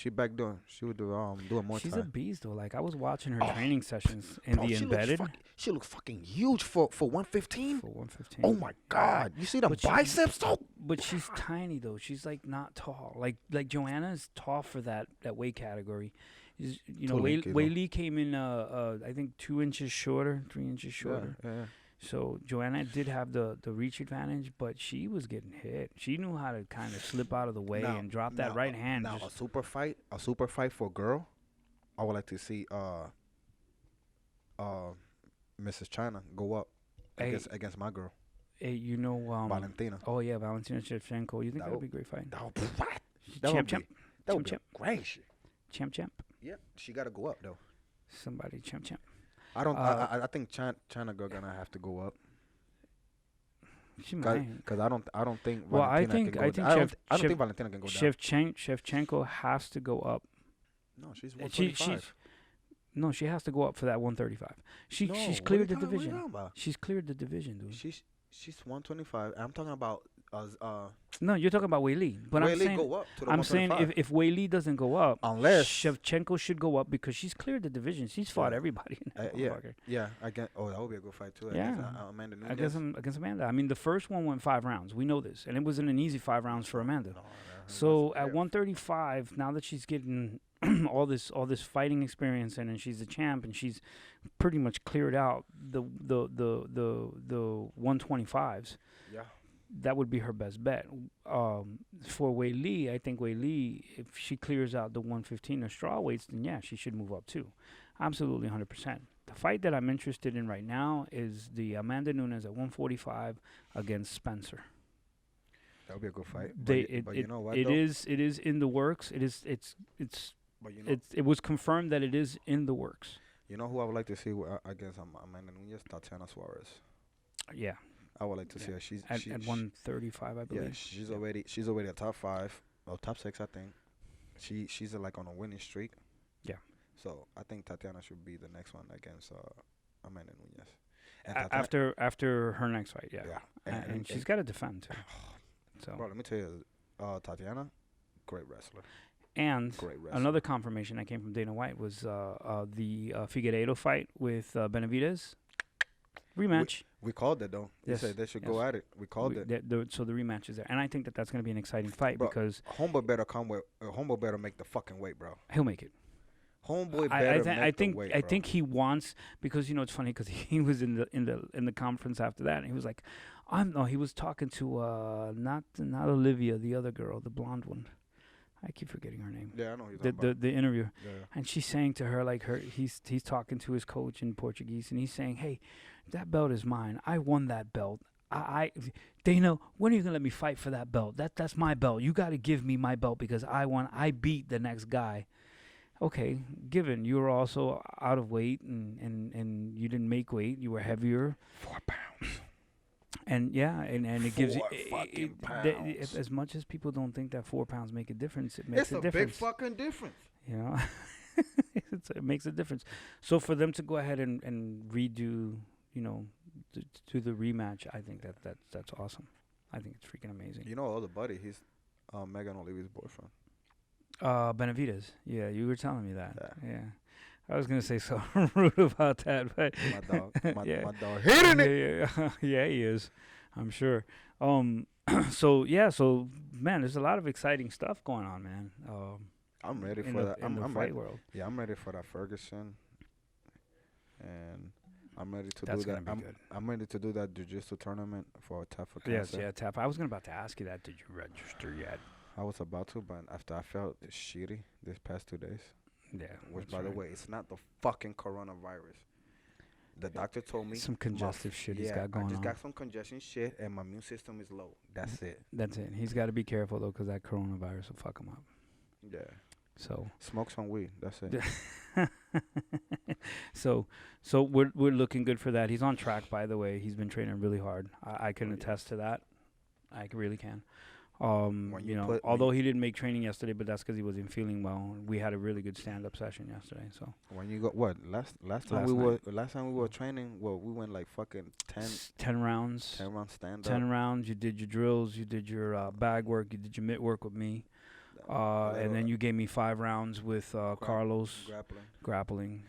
Speaker 2: back doing. She would doing more
Speaker 1: She's
Speaker 2: time.
Speaker 1: a beast though. Like I was watching her training sessions in the embedded.
Speaker 2: She looks fucking huge for 115.
Speaker 1: For 115.
Speaker 2: Oh my God! You see the biceps though?
Speaker 1: But she's tiny though. She's like not tall. Like Joanna is tall for that weight category. Wei Li came in I think 2 inches shorter, 3 inches shorter.
Speaker 2: Yeah.
Speaker 1: So Joanna did have the reach advantage, but she was getting hit. She knew how to kind of slip out of the way and drop that right hand.
Speaker 2: Now a super fight for a girl, I would like to see Mrs. China go up against my girl.
Speaker 1: Hey,
Speaker 2: Valentina.
Speaker 1: Oh yeah, Valentina Shevchenko. You think that would be a great fight?
Speaker 2: That would be great shit.
Speaker 1: Champ.
Speaker 2: Yeah, she got to go up though.
Speaker 1: Somebody champ.
Speaker 2: I don't. I think China girl gonna have to go up.
Speaker 1: She might.
Speaker 2: Because I don't think.
Speaker 1: Well, I
Speaker 2: don't think Valentina can go down.
Speaker 1: Shevchenko has to go up.
Speaker 2: No, she's 125.
Speaker 1: No, she has to go up for that 135. She's cleared the division. She's cleared the division, dude.
Speaker 2: She's 125. I'm talking about
Speaker 1: No, you're talking about Wei Li. But
Speaker 2: Wei Li go up to the 125.
Speaker 1: saying if Wei Li doesn't go up,
Speaker 2: unless
Speaker 1: Shevchenko should go up because she's cleared the division. She's fought everybody.
Speaker 2: Yeah. That would be a good fight too.
Speaker 1: Yeah,
Speaker 2: Amanda Nunes.
Speaker 1: Against Amanda. I mean, the first one went 5 rounds. We know this, and it wasn't an easy 5 rounds for Amanda. So at 135, now that she's getting all this fighting experience and she's a champ and she's pretty much cleared out the 125s.
Speaker 2: Yeah.
Speaker 1: That would be her best bet. For Wei Li, I think Wei Li, if she clears out the 115 or straw weights, then yeah, she should move up too. Absolutely 100%. The fight that I'm interested in right now is the Amanda Nunes at 145 against Spencer.
Speaker 2: That would be a good fight. But
Speaker 1: you know what? It is in the works. It was confirmed that it is in the works.
Speaker 2: You know who I would like to see against Amanda Nunes? Tatiana Suarez.
Speaker 1: Yeah.
Speaker 2: I would like to see her. She's
Speaker 1: at 135, I believe.
Speaker 2: Yeah, she's already a top 5 or top 6, I think. She's like on a winning streak.
Speaker 1: Yeah.
Speaker 2: So I think Tatiana should be the next one against Amanda Nunes.
Speaker 1: And after her next fight, yeah. And she's got to defend too. So,
Speaker 2: bro, let me tell you, Tatiana, great wrestler.
Speaker 1: And another confirmation that came from Dana White was the Figueiredo fight with Benavidez. Rematch.
Speaker 2: We called it, though. They said they should go at it. We called it.
Speaker 1: So the rematch is there. And I think that's going to be an exciting fight, bro, because
Speaker 2: Homeboy better make the fucking weight, bro.
Speaker 1: He'll make it.
Speaker 2: Homeboy better make the weight, bro.
Speaker 1: I think he wants, because it's funny because he was in the conference after that and he was like, he was talking to not Olivia, the other girl, the blonde one. I keep forgetting her name.
Speaker 2: Yeah, I know who you're talking
Speaker 1: about. The interviewer.
Speaker 2: Yeah.
Speaker 1: And she's saying to her, like, he's talking to his coach in Portuguese, and he's saying, hey, that belt is mine. I won that belt. Dana, when are you going to let me fight for that belt? That's my belt. You got to give me my belt because I beat the next guy. Okay, given you were also out of weight and you didn't make weight, you were heavier.
Speaker 2: 4 pounds.
Speaker 1: And it gives you
Speaker 2: pounds.
Speaker 1: As much as people don't think that 4 pounds make a difference, it makes a difference.
Speaker 2: It's a big fucking difference.
Speaker 1: You know, it makes a difference. So for them to go ahead and redo, to the rematch, I think that's awesome. I think it's freaking amazing.
Speaker 2: You know, other buddy, he's Megan Olivia's boyfriend.
Speaker 1: Benavidez. Yeah, you were telling me that. Yeah. I was gonna say something rude about that, but
Speaker 2: my dog hitting it.
Speaker 1: Yeah, he is. I'm sure. So man, there's a lot of exciting stuff going on, man.
Speaker 2: I'm ready for that.
Speaker 1: In the fight world.
Speaker 2: Yeah, I'm ready for that Ferguson, and I'm ready to
Speaker 1: That's
Speaker 2: do that.
Speaker 1: Gonna be good.
Speaker 2: I'm ready to do that jiu-jitsu tournament for TAP for
Speaker 1: Yes,
Speaker 2: cancer.
Speaker 1: yeah, TAP. I was about to ask you that. Did you register yet?
Speaker 2: I was about to, but after I felt shitty this past 2 days.
Speaker 1: Yeah.
Speaker 2: Which, by the way, it's not the fucking coronavirus. The doctor told me
Speaker 1: some congestive shit he's got going on.
Speaker 2: I just got some congestion shit, and my immune system is low. That's it.
Speaker 1: That's it. He's got to be careful though, because that coronavirus will fuck him up.
Speaker 2: Yeah.
Speaker 1: So
Speaker 2: Smoke some weed. That's it.
Speaker 1: so we're looking good for that. He's on track, by the way. He's been training really hard. I can attest to that. I really can. Although he didn't make training yesterday, but that's because he wasn't feeling well. We had a really good stand-up session yesterday. So
Speaker 2: when you go, what last time we were training, well, we went like fucking
Speaker 1: 10 rounds.
Speaker 2: 10 rounds stand up.
Speaker 1: 10 rounds. You did your drills. You did your bag work. You did your mitt work with me. And then you gave me 5 rounds with Carlos grappling.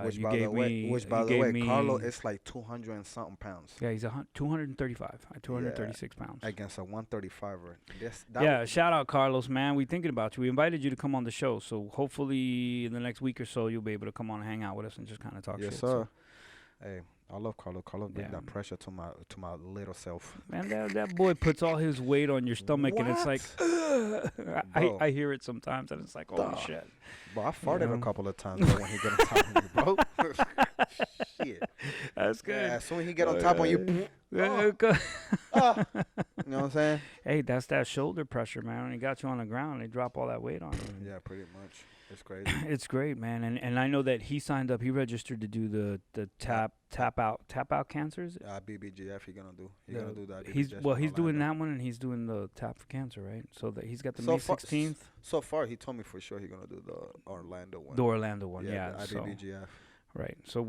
Speaker 2: Which by the way, Carlos is like 200 and something pounds.
Speaker 1: Yeah, he's 235, 236 pounds
Speaker 2: against a 135er.
Speaker 1: Shout out Carlos, man. We thinking about you. We invited you to come on the show, so hopefully in the next week or so you'll be able to come on and hang out with us and just kind of talk shit.
Speaker 2: Yes, sir. Hey, I love Carlos. Carlos brings that pressure to my little self.
Speaker 1: Man, that boy puts all his weight on your stomach, and it's like, I hear it sometimes, and it's like, holy shit.
Speaker 2: Bro, I farted a couple of times when he get on top of you, bro. Shit.
Speaker 1: That's good.
Speaker 2: Yeah, as soon as he get on top of you, you know what I'm saying?
Speaker 1: Hey, that's that shoulder pressure, man. When he got you on the ground, they drop all that weight on you.
Speaker 2: Yeah, pretty much. It's crazy.
Speaker 1: It's great, man. And I know that he signed up. He registered to do the tap out cancers.
Speaker 2: BBGF. He's gonna do that.
Speaker 1: He's doing that one, and he's doing the tap for cancer, right? So that he's got the May 16th.
Speaker 2: So far, he told me for sure he's gonna do the Orlando one.
Speaker 1: The Orlando one, yeah.
Speaker 2: The IBBGF.
Speaker 1: Right. So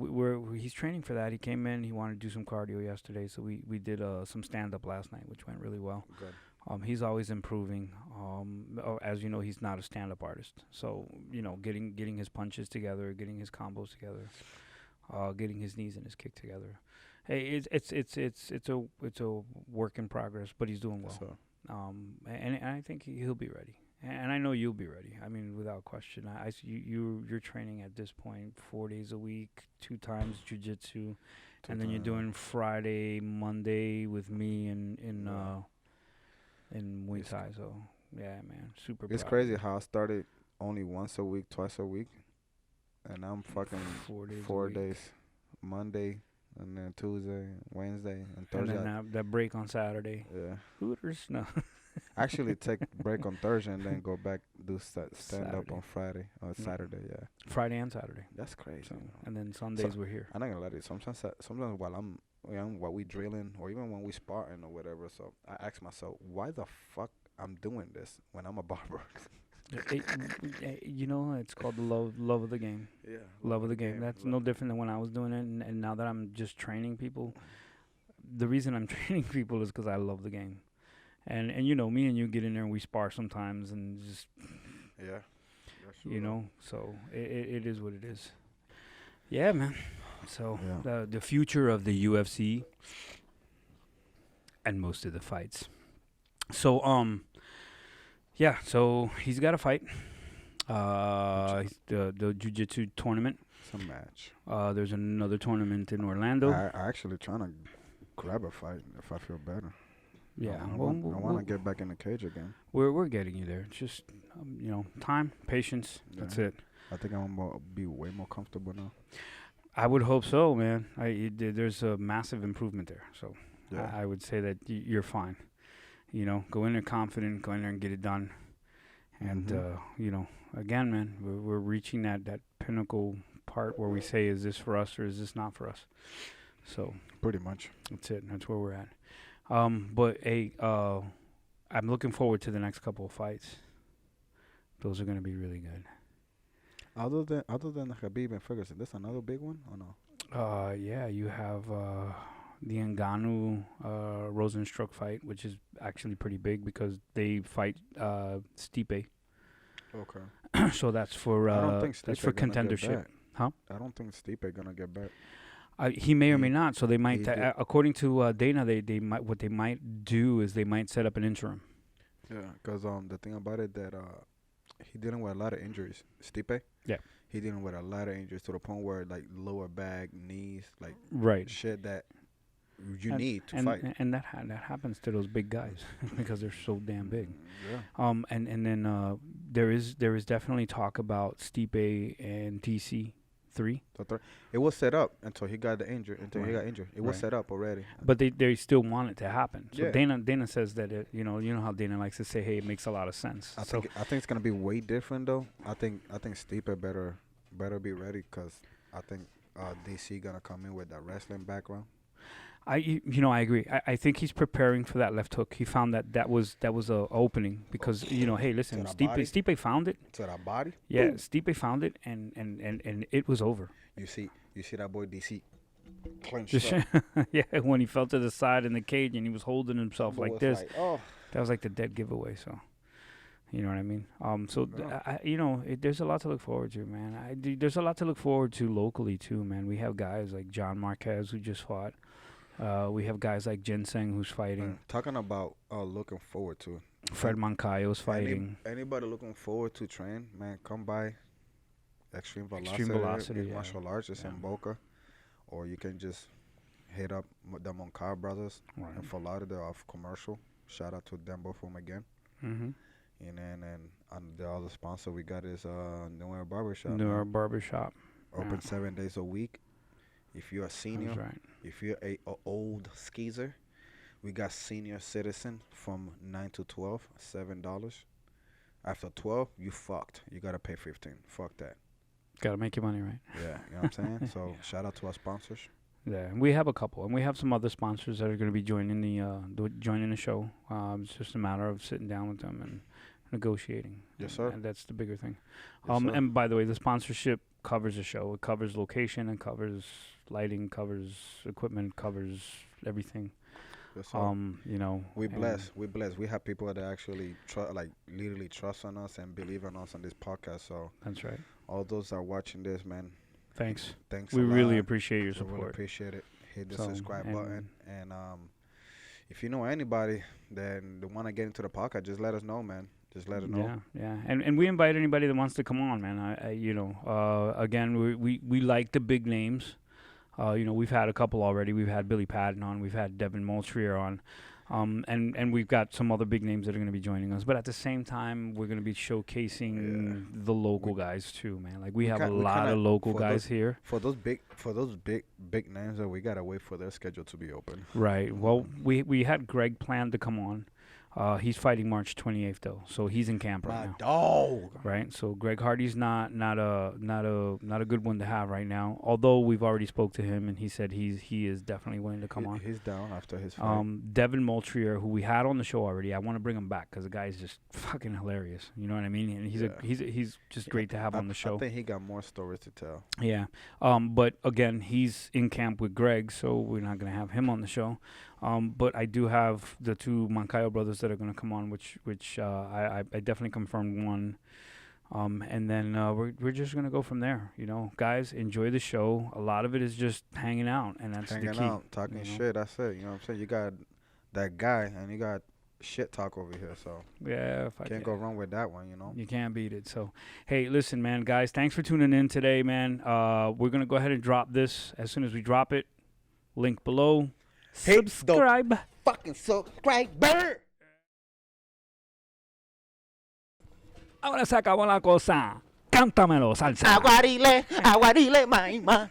Speaker 1: he's training for that. He came in. He wanted to do some cardio yesterday. So we did some stand up last night, which went really well.
Speaker 2: Good.
Speaker 1: He's always improving. As you know, he's not a stand-up artist. So, getting his punches together, getting his combos together, getting his knees and his kick together. Hey, it's a work in progress, but he's doing well.
Speaker 2: So.
Speaker 1: And I think he'll be ready. And I know you'll be ready. I mean, without question. I see you're training at this point 4 days a week, 2 times jiu-jitsu, and then you're doing Friday, Monday with me in Muay Thai. So yeah, man, super.
Speaker 2: It's crazy how I started only once a week, twice a week, and I'm fucking 4 days, Monday, and then Tuesday, Wednesday, and Thursday.
Speaker 1: And then that break on Saturday.
Speaker 2: Yeah.
Speaker 1: Hooters, no.
Speaker 2: Actually, take break on Thursday and then go back do stand up on Friday or Saturday. Yeah.
Speaker 1: Friday and Saturday.
Speaker 2: That's crazy.
Speaker 1: So, and then Sundays we're here.
Speaker 2: I'm not gonna let it. Sometimes while we drilling or even when we sparring or whatever, so I ask myself, why the fuck I'm doing this when I'm a barber?
Speaker 1: It's called the love of the game.
Speaker 2: Yeah.
Speaker 1: Love of the game. That's no different than when I was doing it, and now that I'm just training people. The reason I'm training people is because I love the game. And me and you get in there and we spar sometimes and just so it is what it is. Yeah, man. So the future of the UFC and most of the fights. So so he's got a fight. The jiu-jitsu tournament.
Speaker 2: Some match.
Speaker 1: There's another tournament in Orlando.
Speaker 2: I actually trying to grab a fight if I feel better.
Speaker 1: Yeah,
Speaker 2: I want to get back in the cage again.
Speaker 1: We're getting you there. It's just time, patience. Yeah. That's it.
Speaker 2: I think I'm gonna be way more comfortable now.
Speaker 1: I would hope so, man. There's a massive improvement there. So I would say that you're fine. Go in there confident, go in there and get it done. And again, man, we're reaching that pinnacle part where we say, is this for us or is this not for us? So
Speaker 2: pretty much
Speaker 1: that's it. That's where we're at. But I'm looking forward to the next couple of fights. Those are going to be really good.
Speaker 2: Other than Khabib and Ferguson, this another big one or no?
Speaker 1: Yeah, you have the Ngannou Rosenstruck fight, which is actually pretty big because they fight Stipe.
Speaker 2: Okay.
Speaker 1: So that's for
Speaker 2: I don't think
Speaker 1: that's for contendership. Huh?
Speaker 2: I don't think Stipe gonna get back.
Speaker 1: He may or may not. So they might, according to Dana, they might. What they might do is they might set up an interim.
Speaker 2: Yeah, because the thing about it that he dealing with a lot of injuries. Stipe.
Speaker 1: Yeah.
Speaker 2: He dealing with a lot of injuries to the point where like lower back, knees, like shit that you need to fight.
Speaker 1: And that happens to those big guys because they're so damn big.
Speaker 2: Yeah.
Speaker 1: And then there is definitely talk about Stipe and DC 3.
Speaker 2: It was set up until he got injured. He
Speaker 1: Right.
Speaker 2: got injured. It was
Speaker 1: Right.
Speaker 2: set up already.
Speaker 1: But they still want it to happen. So
Speaker 2: Yeah.
Speaker 1: Dana says that you know how Dana likes to say, hey, it makes a lot of sense.
Speaker 2: I think it's gonna be way different though. I think Stipe better be ready because I think DC gonna come in with that wrestling background.
Speaker 1: I agree. I think he's preparing for that left hook. He found that was a opening because hey, listen,
Speaker 2: To the body?
Speaker 1: Stipe found it.
Speaker 2: To that body.
Speaker 1: Yeah,
Speaker 2: Boom.
Speaker 1: Stipe found it, and it was over.
Speaker 2: You see that boy DC clenched
Speaker 1: Just-
Speaker 2: up.
Speaker 1: yeah, when he fell to the side in the cage and he was holding himself
Speaker 2: Boy
Speaker 1: like
Speaker 2: was
Speaker 1: this,
Speaker 2: oh.
Speaker 1: that was like the dead giveaway. So, you know what I mean?
Speaker 2: Yeah.
Speaker 1: There's a lot to look forward to, man. There's a lot to look forward to locally too, man. We have guys like John Marquez who just fought. We have guys like Ginseng who's fighting.
Speaker 2: Talking about looking forward to
Speaker 1: Fred Moncayo's fighting.
Speaker 2: Anybody looking forward to train, man, come by Extreme Velocity.
Speaker 1: Extreme Velocity,
Speaker 2: It's
Speaker 1: yeah.
Speaker 2: martial arts. It's in Boca. Or you can just hit up the Moncayo brothers
Speaker 1: Right.
Speaker 2: in Fort Lauderdale off commercial. Shout out to them both of them again.
Speaker 1: Mm-hmm.
Speaker 2: And the other sponsor we got is New Era Barbershop.
Speaker 1: Newer Barbershop.
Speaker 2: Open
Speaker 1: yeah.
Speaker 2: 7 days a week. If you're a senior,
Speaker 1: That's right.
Speaker 2: if you're a old skeezer, we got senior citizen from 9 to 12, $7. After 12, you fucked. You gotta pay 15. Fuck that.
Speaker 1: Gotta make your money, right?
Speaker 2: Yeah, you know what I'm saying? So shout out to our sponsors.
Speaker 1: Yeah, and we have a couple, and we have some other sponsors that are going to be joining the show. It's just a matter of sitting down with them and negotiating.
Speaker 2: Yes, sir.
Speaker 1: And that's the bigger thing.
Speaker 2: Yes, sir.
Speaker 1: And by the way, the sponsorship covers the show. It covers location, it covers lighting, covers equipment, covers everything.
Speaker 2: Yes, sir. We
Speaker 1: and-
Speaker 2: bless. We have people that actually literally trust on us and believe in us on this podcast. So
Speaker 1: That's right.
Speaker 2: all those that are watching this, man,
Speaker 1: Thanks.
Speaker 2: thanks.
Speaker 1: We
Speaker 2: a
Speaker 1: really
Speaker 2: lot.
Speaker 1: appreciate your
Speaker 2: We really
Speaker 1: support.
Speaker 2: appreciate it. Hit the
Speaker 1: So,
Speaker 2: subscribe
Speaker 1: and-
Speaker 2: button, and if you know anybody that want to get into the podcast, just let us know, man. Just let us know.
Speaker 1: Yeah. And we invite anybody that wants to come on, man. Again, we like the big names. We've had a couple already. We've had Billy Patton on. We've had Devin Moultrier on. And we've got some other big names that are going to be joining us. But at the same time, we're going to be showcasing the local guys too, man. Like we have a lot of local guys here.
Speaker 2: For those big names, that we gotta wait for their schedule to be open.
Speaker 1: Right. Well, we had Greg planned to come on. He's fighting March 28th though, so he's in camp right now.
Speaker 2: Dog.
Speaker 1: Right. So Greg Hardy's not a good one to have right now. Although we've already spoke to him and he said he is definitely willing to come on.
Speaker 2: He's down after his fight.
Speaker 1: Devin Moultrier, who we had on the show already, I want to bring him back because the guy's just fucking hilarious. You know what I mean? And he's just great to have on the show.
Speaker 2: I think he got more stories to tell.
Speaker 1: Yeah. But again, he's in camp with Greg, so we're not gonna have him on the show. But I do have the two Moncayo brothers that are gonna come on, which I definitely confirmed one. And then we're just gonna go from there. Guys, enjoy the show. A lot of it is just hanging out, and that's
Speaker 2: Hanging
Speaker 1: the key.
Speaker 2: out, talking shit. That's it. You know what I'm saying? You got that guy, and you got shit talk over here. So
Speaker 1: Yeah,
Speaker 2: can't go wrong with that one.
Speaker 1: You can't beat it. So, hey, listen, man, guys, thanks for tuning in today, man. We're gonna go ahead and drop this as soon as we drop it. Link below.
Speaker 2: Hit the
Speaker 1: Subscribe.
Speaker 2: fucking subscriber.
Speaker 1: Ahora se acabó la cosa. Cántamelo, salsa.
Speaker 2: Aguarile, maima.